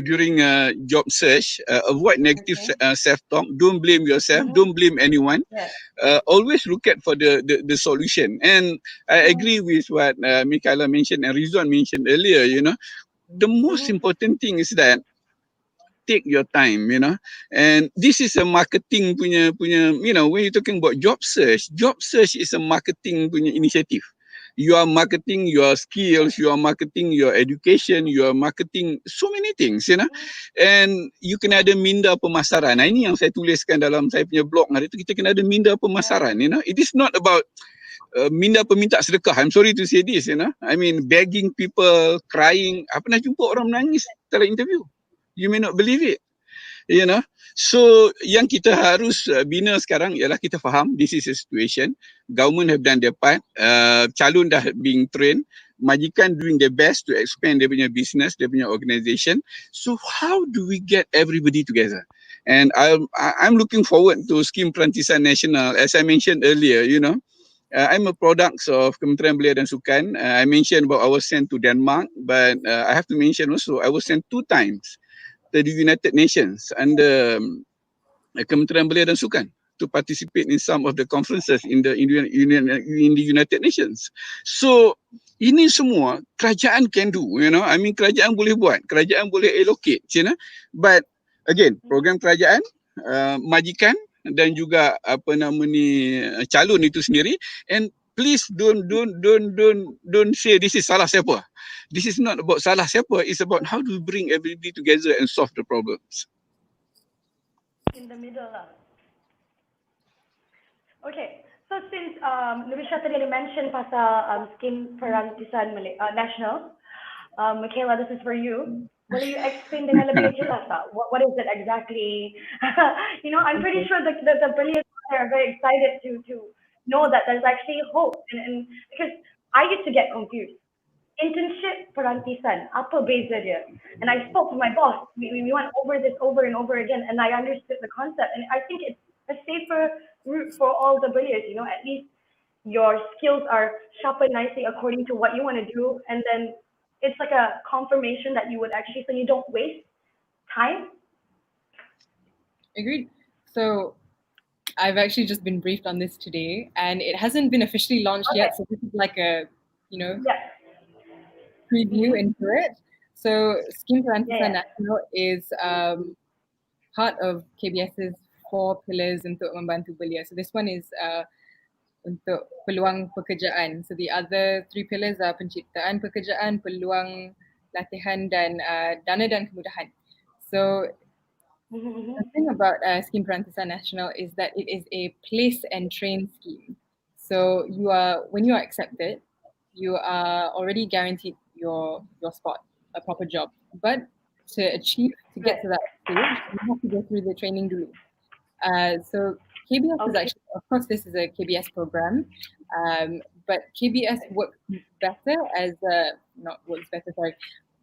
during job search. Avoid negative self-talk. Don't blame yourself. Don't blame anyone. Always look at for the solution. And I agree with what Mikaila mentioned and Ridhwan mentioned earlier. The most important thing is that take your time, and this is a marketing punya, when you're talking about job search is a marketing punya initiative. You are marketing your skills, you are marketing your education, you are marketing so many things, and you kena ada minda pemasaran. Nah, ini yang saya tuliskan dalam saya punya blog hari itu, kita kena ada minda pemasaran, It is not about minda peminta sedekah. I'm sorry to say this, I mean, begging people, crying. Pernah jumpa orang menangis dalam interview. You may not believe it. you know. So yang kita harus bina sekarang ialah kita faham this is a situation. Government have done their part. Calon dah being trained. Majikan doing their best to expand dia punya business, dia punya organisation. So how do we get everybody together? And I'm looking forward to Skim Perantisan Nasional. As I mentioned earlier, you know, I'm a product of Kementerian Belia dan Sukan. I mentioned about I was sent to Denmark, but I have to mention also I was sent 2 times to the United Nations under Kementerian Belia dan Sukan to participate in some of the conferences in the United Nations. So ini semua kerajaan can do, you know. I mean kerajaan boleh buat, kerajaan boleh allocate, you know. But again, program kerajaan, majikan dan juga apa nama ni calon itu sendiri. And please don't say this is salah siapa. This is not about salah siapa. It's about how do we bring everybody together and solve the problems. In the middle lah. Okay, so since Nurisha tadi mention pasal Skim Perantisan Nasional, Mikaila, this is for you. Will you explain dengan lebih jelas tak? What is it exactly? You know, I'm pretty sure the brilliant are very excited to know that there's actually hope, and because I used to get confused. Internship perantisan, apa beza dia? And I spoke to my boss. We went over this over and over again, and I understood the concept. And I think it's a safer route for all the Belias. You know, at least your skills are sharpened nicely according to what you want to do, and then it's like a confirmation that you would actually, so you don't waste time. Agreed. So I've actually just been briefed on this today, and it hasn't been officially launched yet. So this is like a, you know, preview into it. So Skim Perantisan Nasional is part of KBS's 4 pillars untuk membantu belia. So this one is untuk peluang pekerjaan. So the other 3 pillars are penciptaan pekerjaan, peluang latihan dan dana dan kemudahan. So the thing about Skim Perantisan Nasional is that it is a place and train scheme. So when you are accepted, you are already guaranteed your spot, a proper job. But to get to that stage, you have to go through the training dulu. So KBS is actually, of course, this is a KBS program, but KBS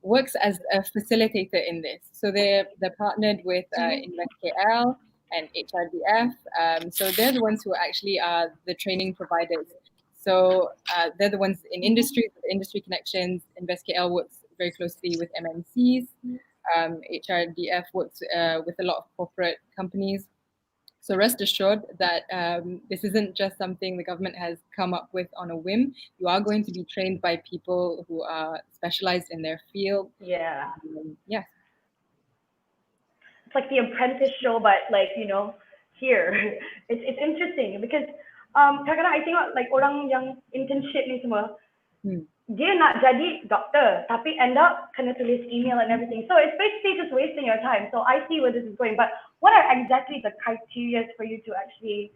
works as a facilitator in this. So they're partnered with Invest KL and HRDF. So they're the ones who actually are the training providers. So they're the ones in industry connections. Invest KL works very closely with MNCs. HRDF works with a lot of corporate companies. So rest assured that this isn't just something the government has come up with on a whim. You are going to be trained by people who are specialized in their field. Yeah. Yeah. It's like the apprentice show, but like, you know, here. It's interesting because kadang-kadang I tengok like orang yang internship ni semua, dia nak jadi doktor, tapi end up kena tulis email and everything. So it's basically just wasting your time. So I see where this is going. But what are exactly the criteria for you to actually,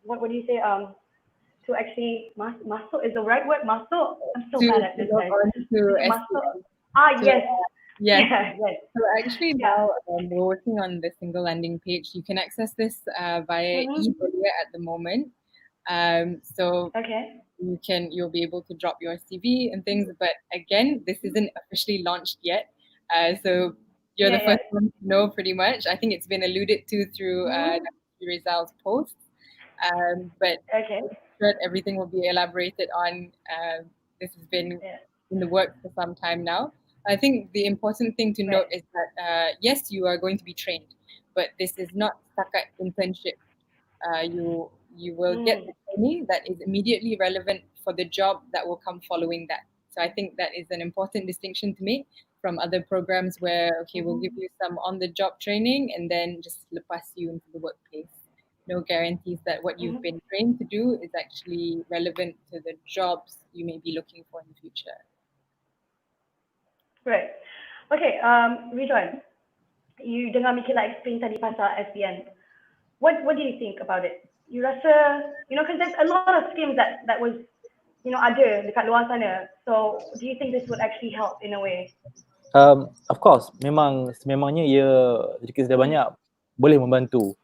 what do you say? To actually masuk is the right word? Masuk? I'm so bad at this. Masuk. Yes. Yes. Yeah, yes. So actually now we're working on the single landing page. You can access this via eBelia at the moment. So you'll be able to drop your CV and things, but again, this isn't officially launched yet. So you're the first one to know pretty much. I think it's been alluded to through Rizal's posts. But sure everything will be elaborated on. This has been in the works for some time now. I think the important thing to note is that yes, you are going to be trained, but this is not setakat internship. You will get the training that is immediately relevant for the job that will come following that. So I think that is an important distinction to make from other programs where we'll give you some on-the-job training and then just lepas you into the workplace. No guarantees that what you've been trained to do is actually relevant to the jobs you may be looking for in the future. Right. Okay, Ridhwan, you dengar Mikaila explain tadi pasal SBN. What do you think about it? You rasa, you know, because there's a lot of schemes that was, you know, ada dekat luar sana. So do you think this would actually help in a way? Of course, memang sememangnya ia sedikit sebanyak banyak boleh membantu.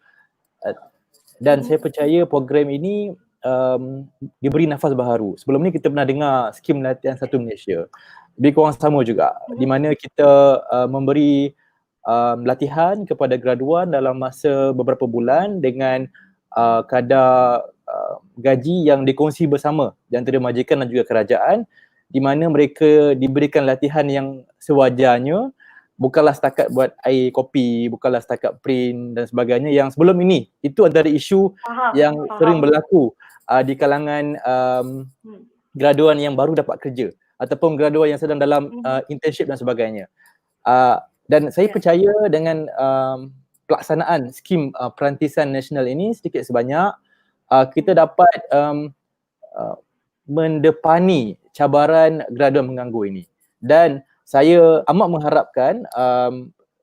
Dan saya percaya program ini diberi nafas baharu. Sebelum ni kita pernah dengar skim latihan satu Malaysia. Lebih kurang sama juga, di mana kita memberi latihan kepada graduan dalam masa beberapa bulan dengan kadar gaji yang dikongsi bersama di antara majikan dan juga kerajaan, di mana mereka diberikan latihan yang sewajarnya, bukanlah setakat buat air kopi, bukanlah setakat print dan sebagainya yang sebelum ini. Itu antara isu yang sering berlaku di kalangan graduan yang baru dapat kerja ataupun graduan yang sedang dalam internship dan sebagainya. Dan saya percaya dengan pelaksanaan Skim Perantisan Nasional ini sedikit sebanyak kita dapat mendepani cabaran graduan menganggur ini. Dan saya amat mengharapkan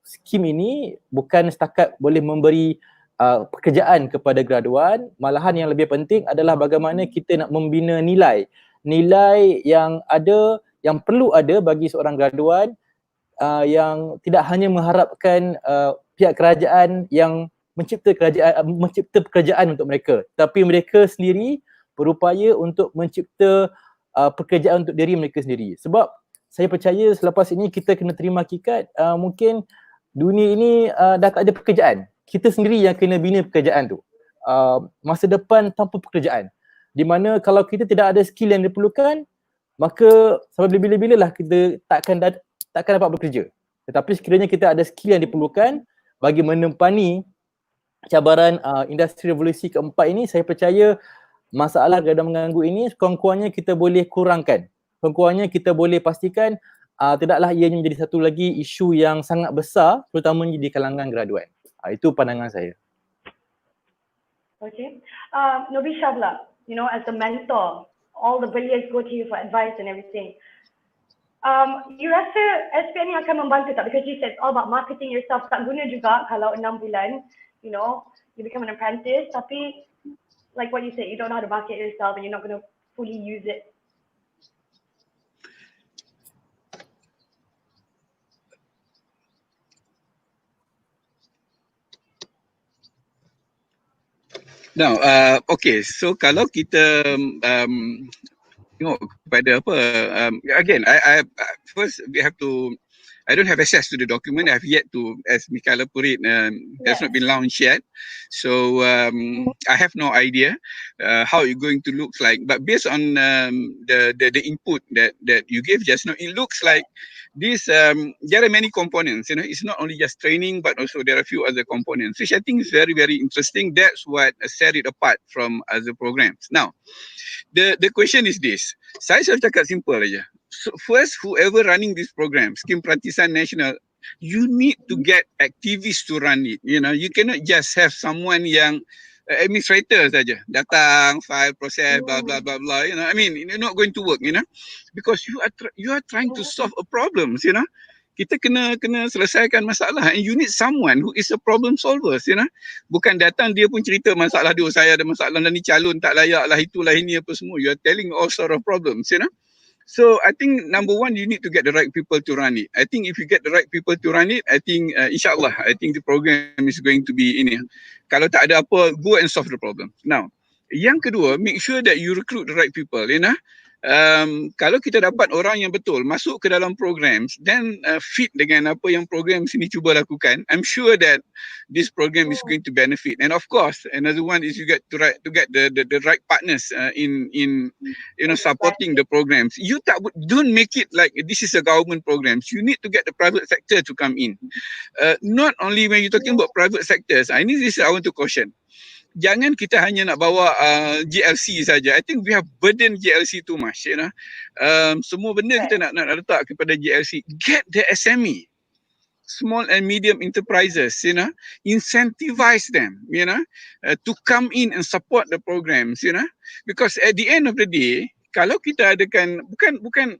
skim ini bukan setakat boleh memberi pekerjaan kepada graduan, malahan yang lebih penting adalah bagaimana kita nak membina nilai yang ada, yang perlu ada bagi seorang graduan yang tidak hanya mengharapkan pihak kerajaan yang mencipta pekerjaan untuk mereka, tapi mereka sendiri berupaya untuk mencipta pekerjaan untuk diri mereka sendiri. Sebab saya percaya selepas ini kita kena terima hakikat mungkin dunia ini dah tak ada pekerjaan. Kita sendiri yang kena bina pekerjaan tu. Masa depan tanpa pekerjaan. Di mana kalau kita tidak ada skill yang diperlukan, maka sampai bila-bila lah kita takkan dapat bekerja. Tetapi sekiranya kita ada skill yang diperlukan bagi menempani cabaran industri revolusi keempat ini, saya percaya masalah graduan menganggur ini sekurang-kurangnya kita boleh kurangkan. Sekurang-kurangnya kita boleh pastikan tidaklah ianya menjadi satu lagi isu yang sangat besar, terutamanya di kalangan graduan. Itu pandangan saya. Okay. Nobisha pula, as a mentor, all the Belias go to you for advice and everything. You rasa SPN ni akan membantu tak? Because you said it's all about marketing yourself. Tak guna juga kalau 6 bulan, you become an apprentice, tapi like what you said, you don't know how to market yourself and you're not going to fully use it. Now, okay, so kalau kita tengok kepada apa, again, I first we have to, I don't have access to the document. I have yet to, as Mikaila put it, has not been launched yet. So I have no idea how it's going to look like. But based on the input that you gave just now, it looks like this. There are many components. It's not only just training, but also there are a few other components, which I think is very, very interesting. That's what set it apart from other programs. Now, the question is this. Saya cakap simple aja. So first, whoever running this program, Skim Perantisan Nasional, you need to get activists to run it. You cannot just have someone yang administrator saja datang, file, process, blah blah blah blah. I mean, it's not going to work. Because you are trying to solve a problem. Kita kena selesaikan masalah, and you need someone who is a problem solver. Bukan datang dia pun cerita masalah dia, saya ada masalah dan ni calon tak layak lah, itulah ini apa semua. You are telling all sort of problems. So I think number one, you need to get the right people to run it. I think if you get the right people to run it, I think insyaAllah, I think the program is going to be ini. Kalau tak ada apa, go and solve the problem. Now, yang kedua, make sure that you recruit the right people. Kalau kita dapat orang yang betul masuk ke dalam programs, then fit dengan apa yang program sini cuba lakukan, I'm sure that this program is going to benefit. And of course, another one is you get to get the right partners in supporting the programs. You don't make it like this is a government programs. You need to get the private sector to come in. Not only when you're talking about private sectors. This I want to caution. Jangan kita hanya nak bawa GLC saja. I think we have burden GLC too much. Semua benda kita nak letak kepada GLC. Get the SME, small and medium enterprises, incentivize them, to come in and support the programs, because at the end of the day, kalau kita adakan bukan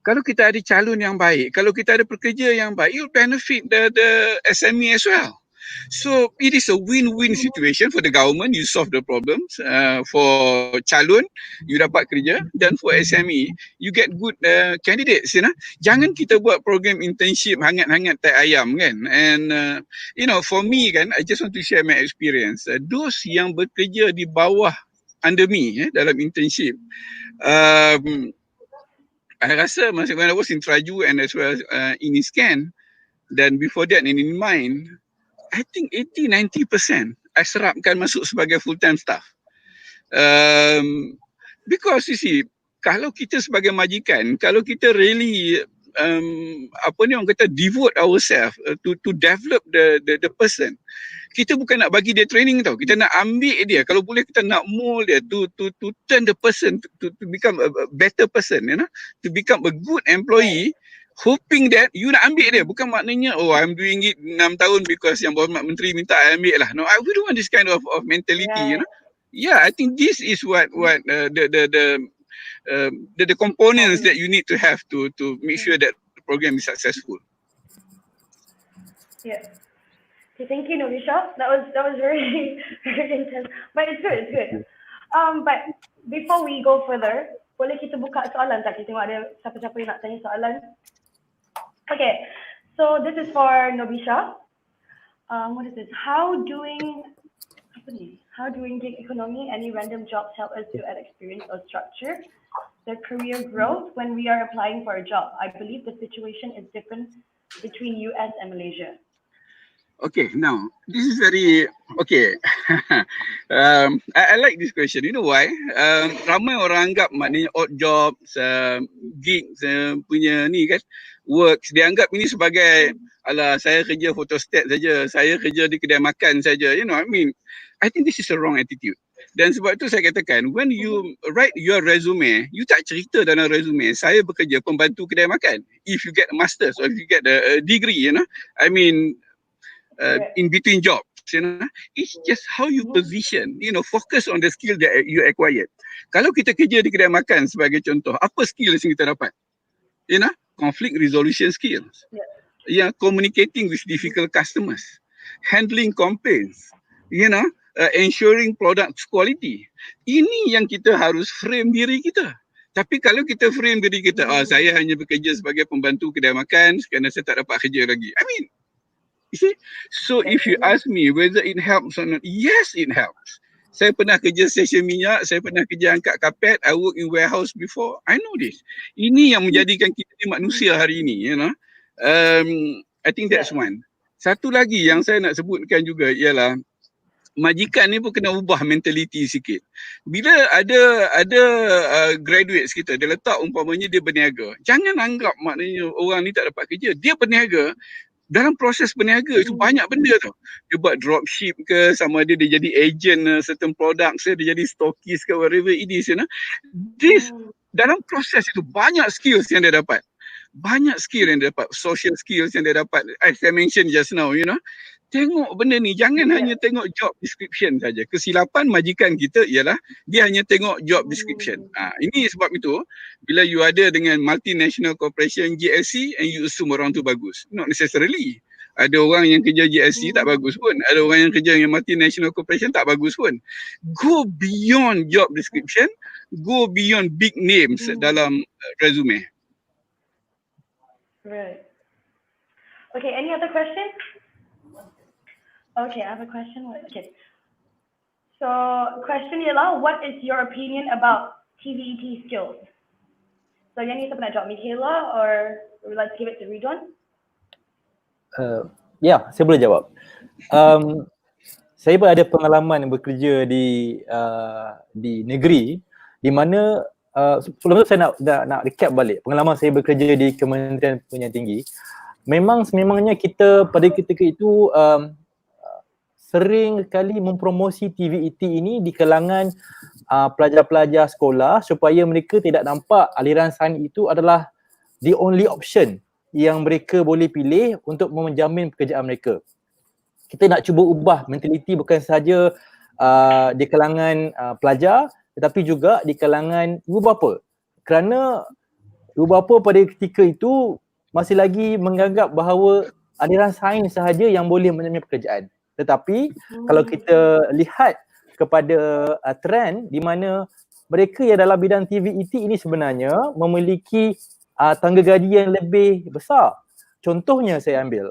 kalau kita ada calon yang baik, kalau kita ada pekerja yang baik, you'll benefit the SME as well. So it is a win-win situation for the government, you solve the problems, for calon, you dapat kerja, dan for SME, you get good candidates, Jangan kita buat program internship hangat-hangat tai ayam kan. And for me kan, I just want to share my experience. Those yang bekerja di bawah under me dalam internship, I rasa masa when I was in Traju and as well in Scan, dan before that in Mind, I think 80-90% I serapkan masuk sebagai full-time staff. Because you see, kalau kita sebagai majikan, kalau kita really orang kata devote ourselves to develop the person, kita bukan nak bagi dia training tau, kita nak ambil dia, kalau boleh kita nak mold dia to turn the person to become a better person, to become a good employee, hoping that you nak ambil dia, bukan maknanya I'm doing it 6 tahun because yang Berhormat Menteri minta I ambil lah. No, we don't want this kind of mentality, Yeah, I think this is what the components that you need to have to make sure that the program is successful. Yeah. Okay, thank you, Norisha. That was very very intense, but it's good. But before we go further, boleh kita buka soalan tak? Kita tengok ada siapa-siapa yang nak tanya soalan. Okay, so this is for Nobisha. What is this? How doing gig economy, any random jobs help us to add experience or structure the career growth when we are applying for a job? I believe the situation is different between US and Malaysia. Okay, now this is very okay. I like this question. You know why? Ramai orang anggap maknanya odd jobs, gigs punya ni kan, works, dia anggap ini sebagai alah saya kerja photostat saja, saya kerja di kedai makan saja. I think this is a wrong attitude. Dan sebab itu saya katakan, when you write your resume, you tak cerita dalam resume saya bekerja pembantu kedai makan. If you get a master's or if you get a degree, in between jobs, it's just how you position, focus on the skill that you acquired. Kalau kita kerja di kedai makan sebagai contoh, apa skill yang kita dapat? Conflict resolution skills, communicating with difficult customers, handling complaints, ensuring product quality. Ini yang kita harus frame diri kita. Tapi kalau kita frame diri kita, saya hanya bekerja sebagai pembantu kedai makan kerana saya tak dapat kerja lagi. You see? So if you ask me whether it helps or not, yes it helps. Saya pernah kerja stesen minyak, saya pernah kerja angkat kapet, I work in warehouse before, I know this. Ini yang menjadikan kita ni manusia hari ini, I think that's one. Satu lagi yang saya nak sebutkan juga ialah majikan ni pun kena ubah mentality sikit. Bila ada graduates kita, dia letak umpamanya dia berniaga. Jangan anggap maknanya orang ni tak dapat kerja. Dia berniaga, dalam proses berniaga itu banyak benda tau. Dia buat dropship ke, sama ada dia jadi agent certain products, dia jadi stockist ke, whatever it is, This, dalam proses itu banyak skills yang dia dapat. Banyak skill yang dia dapat, social skills yang dia dapat. As I mentioned just now, Tengok benda ni, jangan hanya tengok job description saja. Kesilapan majikan kita ialah dia hanya tengok job description. Ini sebab itu, bila you ada dengan multinational corporation GLC and you assume orang tu bagus. Not necessarily. Ada orang yang kerja GLC tak bagus pun. Ada orang yang kerja dengan multinational corporation tak bagus pun. Go beyond job description, go beyond big names dalam resume. Right. Okay, any other questions? Okay, I have a question. Okay. So, question ialah, what is your opinion about TVET skills? So, yang ni siapa nak jawab, Mikaila or let's give it to Ridhwan? Saya boleh jawab. Saya pun ada pengalaman bekerja di negeri di mana sebelum tu saya nak recap balik pengalaman saya bekerja di Kementerian Pendidikan Tinggi. Sememangnya kita pada ketika itu sering kali mempromosi TVET ini di kalangan pelajar-pelajar sekolah supaya mereka tidak nampak aliran sains itu adalah the only option yang mereka boleh pilih untuk menjamin pekerjaan mereka. Kita nak cuba ubah mentaliti bukan sahaja di kalangan pelajar tetapi juga di kalangan ibu bapa. Kerana ibu bapa pada ketika itu masih lagi menganggap bahawa aliran sains sahaja yang boleh menerima pekerjaan. Tetapi kalau kita lihat kepada trend di mana mereka yang dalam bidang TVET ini sebenarnya memiliki tangga gaji yang lebih besar. Contohnya saya ambil,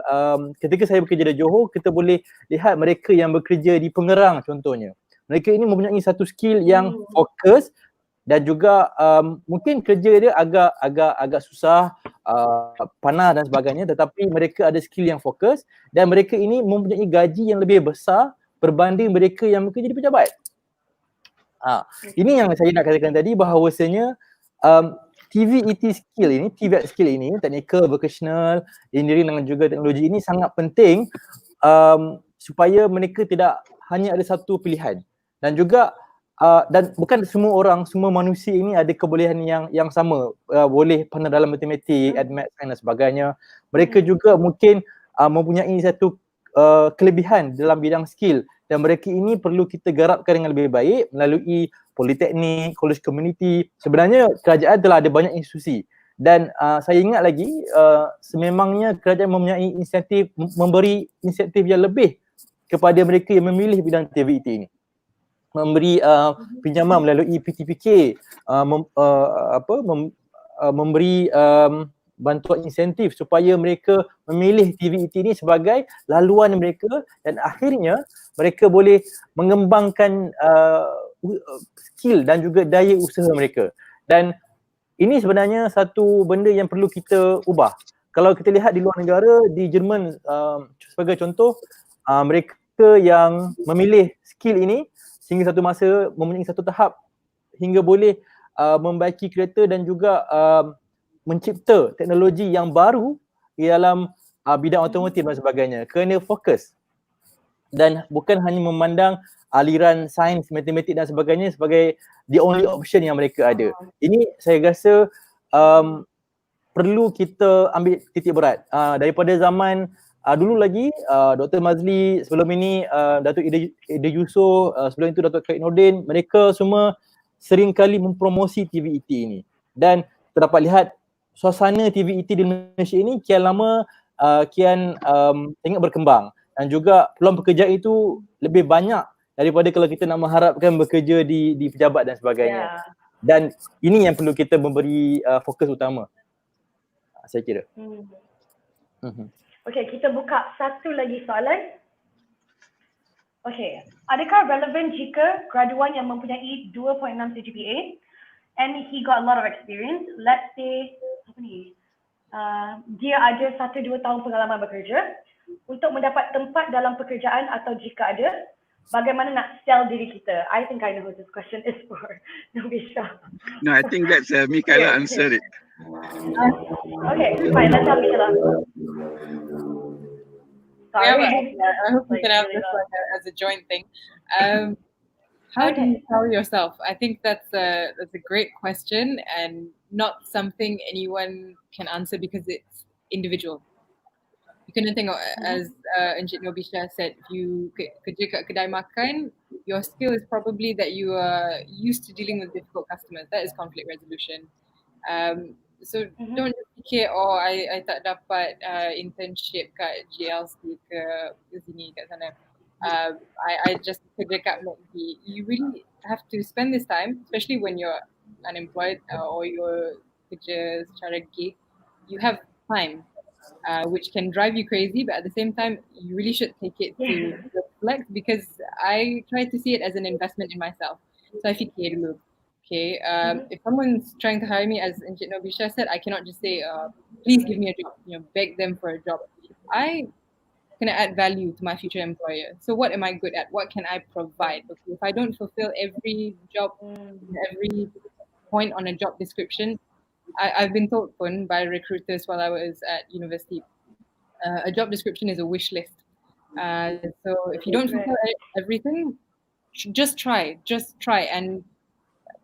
ketika saya bekerja di Johor, kita boleh lihat mereka yang bekerja di Pengerang contohnya. Mereka ini mempunyai satu skill yang fokus dan juga mungkin kerja dia agak susah, panas dan sebagainya, tetapi mereka ada skill yang fokus dan mereka ini mempunyai gaji yang lebih besar berbanding mereka yang bekerja di pejabat. Ini yang saya nak katakan tadi, bahawasanya TVET skill ini, TVET skill ini, technical, vocational, engineering dan juga teknologi ini sangat penting supaya mereka tidak hanya ada satu pilihan. Dan juga dan bukan semua orang, semua manusia ini ada kebolehan yang sama, boleh pandai dalam matematik, maths dan sebagainya. Mereka juga mungkin mempunyai satu kelebihan dalam bidang skill dan mereka ini perlu kita garapkan dengan lebih baik melalui politeknik, college community. Sebenarnya kerajaan telah ada banyak institusi dan saya ingat lagi sememangnya kerajaan mempunyai insentif, memberi insentif yang lebih kepada mereka yang memilih bidang TVET ini. Memberi pinjaman melalui PTPK, memberi bantuan insentif supaya mereka memilih TVET ini sebagai laluan mereka dan akhirnya mereka boleh mengembangkan skill dan juga daya usaha mereka. Dan ini sebenarnya satu benda yang perlu kita ubah. Kalau kita lihat di luar negara, di Jerman sebagai contoh, mereka yang memilih skill ini sehingga satu masa mempunyai satu tahap hingga boleh membaiki kereta dan juga mencipta teknologi yang baru di dalam bidang otomotif dan sebagainya. Kena fokus dan bukan hanya memandang aliran sains, matematik dan sebagainya sebagai the only option yang mereka ada. Ini saya rasa perlu kita ambil titik berat. Daripada zaman dulu lagi, Dr. Mazli, sebelum ini Datuk Ida Yusof, sebelum itu Datuk Khalid Nordin, mereka semua seringkali mempromosi TVET ini. Dan kita dapat lihat suasana TVET di Malaysia ini kian lama kian sangat berkembang dan juga peluang pekerjaan itu lebih banyak daripada kalau kita nak mengharapkan bekerja di pejabat dan sebagainya. Dan ini yang perlu kita memberi fokus utama, saya kira. Okey, kita buka satu lagi soalan. Okey, adakah relevan jika graduan yang mempunyai 2.6 CGPA and he got a lot of experience, let's say dia ada 1-2 tahun pengalaman bekerja, untuk mendapat tempat dalam pekerjaan atau jika ada, bagaimana nak sell diri kita? I think I know who this question is for. Norisha. No, I think that's Mikaila answered it. Okay, fine. Let's have Mikaila. Sorry. I hope we can have this one as a joint thing. How do you tell yourself? I think that's a great question and not something anyone can answer because it's individual. You kena tengok, as Encik Nobisha said, if you kerja kat kedai makan, your skill is probably that you are used to dealing with difficult customers. That is conflict resolution. So don't just fikir, I tak dapat internship kat GLC ke sini kat sana. I just kerja kat McD. You really have to spend this time, especially when you're unemployed or you're kerja secara gig. You have time. Which can drive you crazy, but at the same time, you really should take it to reflect because I try to see it as an investment in myself. So I fikir dulu, okay, if someone's trying to hire me, as Encik Nobisha said, I cannot just say, please give me a job, beg them for a job. I can add value to my future employer. So what am I good at? What can I provide? Okay, if I don't fulfill every job, every point on a job description, I've been told by recruiters while I was at university, a job description is a wish list. So if you don't fulfill everything, just try. And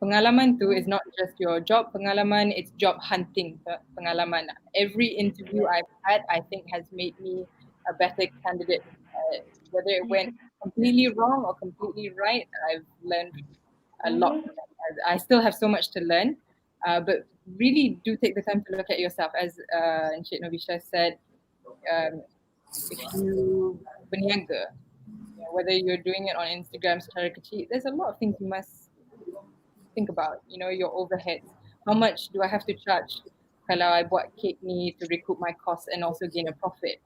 pengalaman tu is not just your job pengalaman, it's job hunting pengalaman. Every interview I've had, I think, has made me a better candidate. Whether it went completely wrong or completely right, I've learned a lot. I still have so much to learn. But really do take the time to look at yourself. As Encik Novisha said, if you berniaga, whether you're doing it on Instagram secara kecil, there's a lot of things you must think about, your overheads. How much do I have to charge kalau I buat cake ni to recoup my costs and also gain a profit?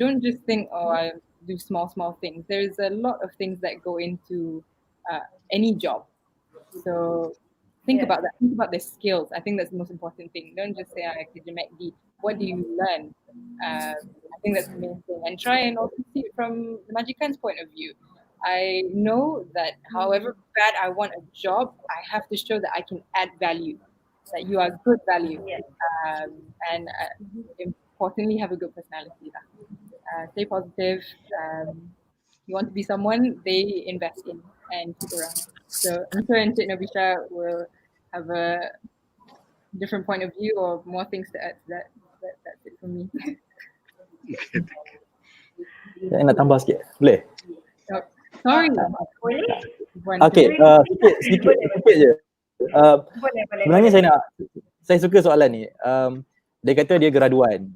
Don't just think, oh, I do small things. There's a lot of things that go into any job. So think about that. Think about the skills. I think that's the most important thing. Don't just say, I kerja MACD. What do you learn? I think that's the main thing. And try and also see it from the majikan's point of view. I know that however bad I want a job, I have to show that I can add value, that you are good value. And importantly, have a good personality. Stay positive. You want to be someone they invest in and keep around. So I'm sure Encik Nobisha will have a different point of view or more things to add to that. That's it for me. Saya nak tambah sikit, boleh? Oh, sorry. Okay, sikit je. Sebenarnya saya suka soalan ni. Dia kata dia graduan,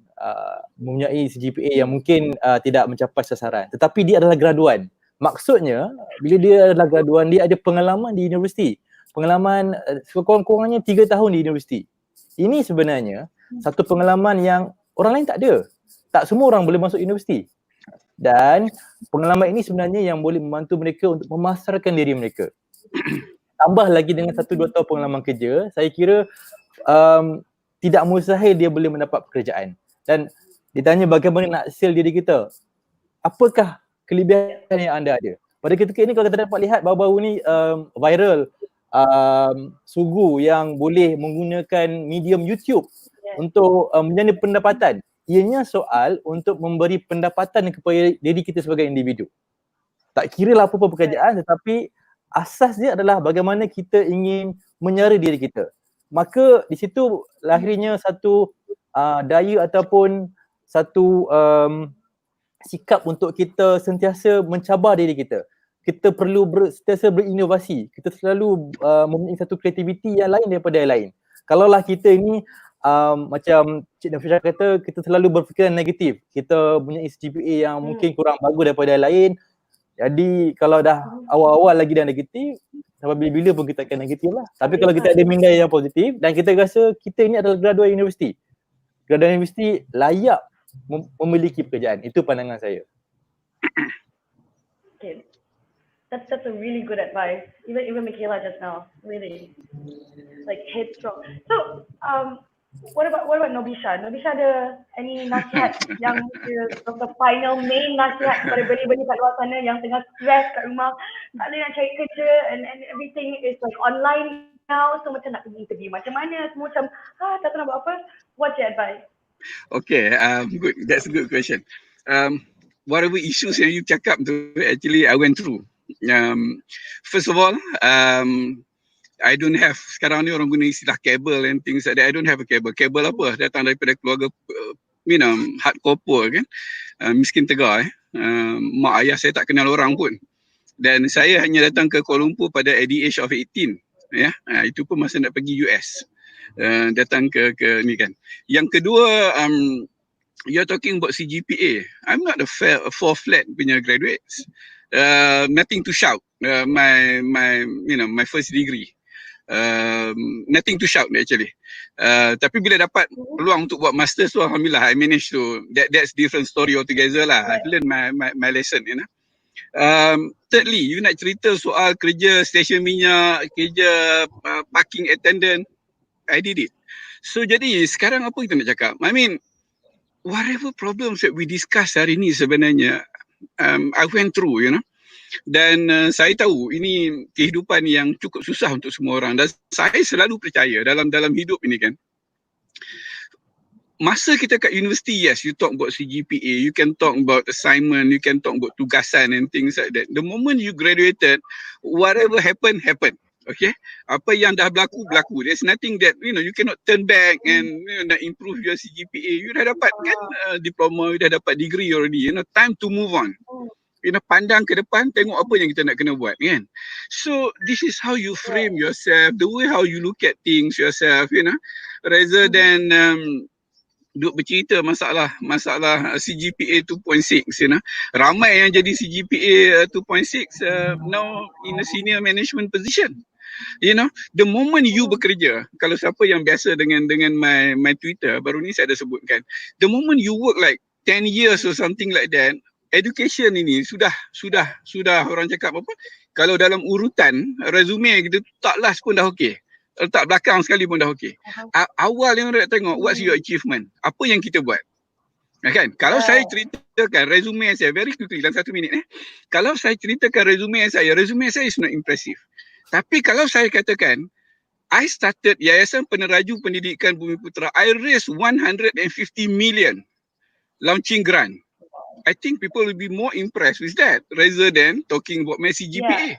mempunyai CGPA yang mungkin tidak mencapai sasaran, tetapi dia adalah graduan. Maksudnya bila dia adalah graduan, dia ada pengalaman di universiti, pengalaman sekurang-kurangnya 3 tahun di universiti. Ini sebenarnya satu pengalaman yang orang lain tak ada. Tak semua orang boleh masuk universiti. Dan pengalaman ini sebenarnya yang boleh membantu mereka untuk memasarkan diri mereka. Tambah lagi dengan 1-2 tahun pengalaman kerja, saya kira tidak mustahil dia boleh mendapat pekerjaan. Dan ditanya bagaimana nak sell diri kita, apakah kelebihan yang anda ada? Pada ketika ini kalau kita dapat lihat baru-baru ni viral Sugu yang boleh menggunakan medium YouTube untuk menjana pendapatan. Ianya soal untuk memberi pendapatan kepada diri kita sebagai individu. Tak kira lah apa-apa pekerjaan, tetapi asas dia adalah bagaimana kita ingin menyara diri kita. Maka di situ lahirnya satu daya ataupun satu sikap untuk kita sentiasa mencabar diri kita. Kita perlu sentiasa berinovasi. Kita selalu mempunyai satu kreativiti yang lain daripada yang lain. Kalaulah kita ini macam Cik Nafisha kata, kita selalu berfikiran negatif. Kita punya CGPA yang mungkin kurang bagus daripada yang lain. Jadi kalau dah awal-awal lagi dah negatif, sampai bila-bila pun kita akan negatif lah. Tapi kalau kita ada minda yang positif dan kita rasa kita ini adalah graduan universiti, graduan universiti layak memiliki pekerjaan. Itu pandangan saya. Okay. That's a really good advice. Even Mikaila just now, really like headstrong. So what about Nobisha? Nobisha ada any nasihat yang the final main nasihat kepada beli-beli kat luar sana yang tengah stress kat rumah, tak boleh nak cari kerja and everything is like online now, so macam nak pergi interview macam mana, semua macam tak tahu nak buat apa. What's your advice? Okay, good. That's a good question. Whatever issues yang you cakap tu, actually I went through. First of all, I don't have, sekarang ni orang guna istilah kabel and things like that. I don't have a kabel. Kabel apa? Datang daripada keluarga hardcore kan. Miskin tegar mak ayah saya tak kenal orang pun. Dan saya hanya datang ke Kuala Lumpur pada at the age of 18. Itu pun masa nak pergi US. Datang ke ni kan. Yang kedua, you're talking about CGPA. I'm not a four flat punya graduates. Nothing to shout. My first degree. Nothing to shout actually. Tapi bila dapat peluang untuk buat masters tu, alhamdulillah I managed to. That's different story altogether lah. I've learned my lesson, you know. Thirdly, you nak cerita soal kerja stesen minyak, kerja parking attendant, I did it. So jadi sekarang apa kita nak cakap? I mean, whatever problems that we discuss hari ni sebenarnya, I went through, you know. Dan saya tahu ini kehidupan yang cukup susah untuk semua orang, dan saya selalu percaya dalam hidup ini kan, masa kita kat universiti, yes, you talk about CGPA, you can talk about assignment, you can talk about tugasan and things like that. The moment you graduated, whatever happen. Okay, apa yang dah berlaku. There's nothing that you cannot turn back and nak improve your CGPA. You dah dapat kan diploma, you dah dapat degree already. Time to move on. Pandang ke depan, tengok apa yang kita nak kena buat kan. So this is how you frame yourself, the way how you look at things yourself, rather than duk bercerita masalah CGPA 2.6, you know. Ramai yang jadi CGPA 2.6 now in a senior management position. You know, the moment you bekerja, kalau siapa yang biasa dengan my Twitter, baru ni saya ada sebutkan, the moment you work like 10 years or something like that, education ini sudah orang cakap apa, kalau dalam urutan resume kita tak last pun dah okey, letak belakang sekali pun dah okey. Awal yang orang nak tengok what's your achievement, apa yang kita buat. Kan? Kalau saya ceritakan resume saya very quickly dalam 1 minit kalau saya ceritakan resume saya is not impressive. Tapi kalau saya katakan I started Yayasan Peneraju Pendidikan Bumiputera, I raised 150 million launching grant. I think people will be more impressed with that rather than talking about my CGPA.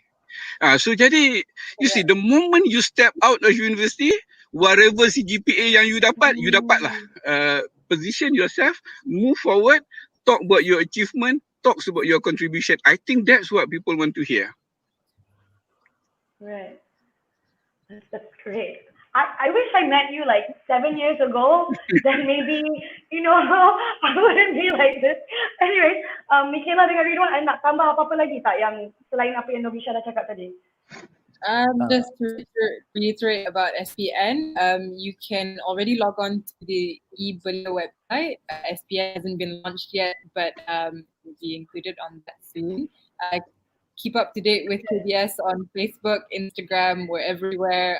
So jadi you see, the moment you step out of university, whatever CGPA yang you dapatlah. Position yourself, move forward, talk about your achievement, talk about your contribution. I think that's what people want to hear. Right. That's great. I wish I met you like 7 years ago. Then maybe, you know, I wouldn't be like this. Anyway, Mikaila dengan Ridhwan, ada nak tambah apa-apa lagi tak yang selain apa yang Norisha dah cakap tadi? Just to reiterate about SPN, you can already log on to the Belia website. SPN hasn't been launched yet, but will be included on that soon. Keep up to date with KBS on Facebook, Instagram, we're everywhere.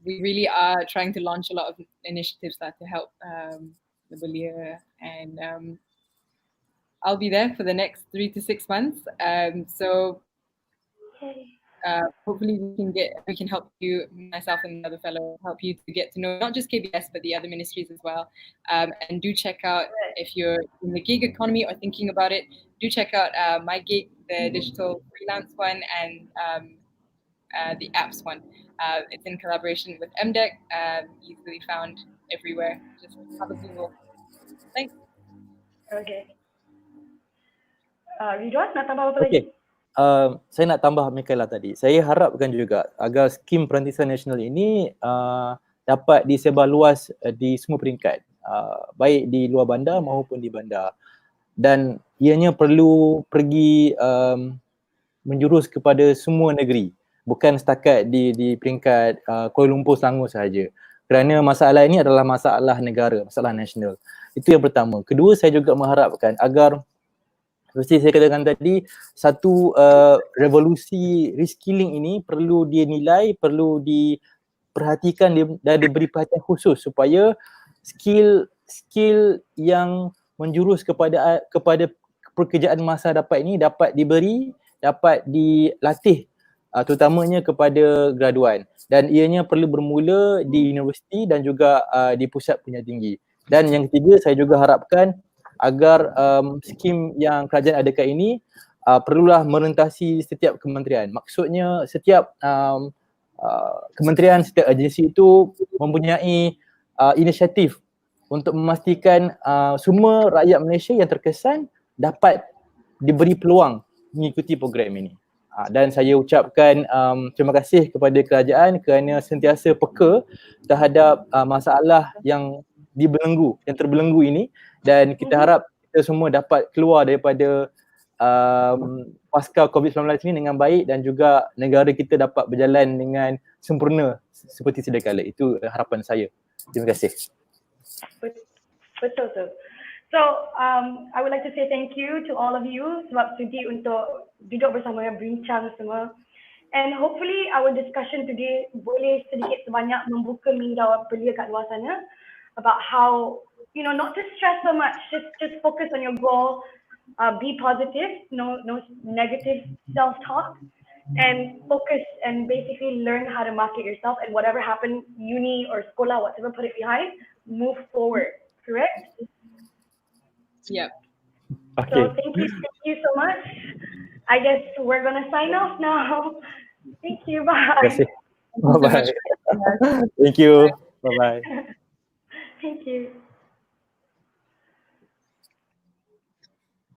We really are trying to launch a lot of initiatives that to help the Belia, and I'll be there for the next 3 to 6 months. So hopefully we can help you, myself and the other fellow, help you to get to know not just KBS but the other ministries as well. And do check out, if you're in the gig economy or thinking about it, do check out my gig, the digital freelance one, and the apps one. It's in collaboration with MDEC, easily found everywhere. Just have a Google. Thanks. Okay. Ridhwan, nak tambah apa lagi? Saya nak tambah Mikaila tadi. Saya harapkan juga agar Skim Perantisan Nasional ini dapat disebar luas di semua peringkat, baik di luar bandar maupun di bandar. Dan ianya perlu pergi menjurus kepada semua negeri, bukan setakat di peringkat Kuala Lumpur, Selangor sahaja. Kerana masalah ini adalah masalah negara, masalah nasional. Itu yang pertama. Kedua, saya juga mengharapkan agar, seperti saya katakan tadi, satu revolusi reskilling ini perlu dinilai, perlu diperhatikan dan diberi perhatian khusus supaya skill yang menjurus kepada pekerjaan masa ini dapat diberi, dapat dilatih terutamanya kepada graduan, dan ianya perlu bermula di universiti dan juga di pusat pendidikan tinggi. Dan yang ketiga, saya juga harapkan agar skim yang kerajaan adakan ini perlulah merentasi setiap kementerian. Maksudnya setiap kementerian, setiap agensi itu mempunyai inisiatif untuk memastikan semua rakyat Malaysia yang terkesan dapat diberi peluang mengikuti program ini. Dan saya ucapkan terima kasih kepada kerajaan kerana sentiasa peka terhadap masalah yang terbelenggu ini, dan kita harap kita semua dapat keluar daripada pasca COVID-19 ini dengan baik, dan juga negara kita dapat berjalan dengan sempurna seperti sedia kala. Itu harapan saya. Terima kasih. Betul tu. So I would like to say thank you to all of you sebab sudi untuk duduk bersama dan bincang semua. And hopefully our discussion today boleh sedikit sebanyak membuka minda Belia kat luar sana about how, you know, not to stress so much, just focus on your goal, be positive, no negative self-talk, and focus and basically learn how to market yourself, and whatever happened, uni or sekolah, whatever, put it behind, move forward, correct? Yep. Okay. So thank you so much. I guess we're gonna sign off now. Thank you, bye. Terima kasih. Bye-bye. Thank you. Bye-bye. Thank you.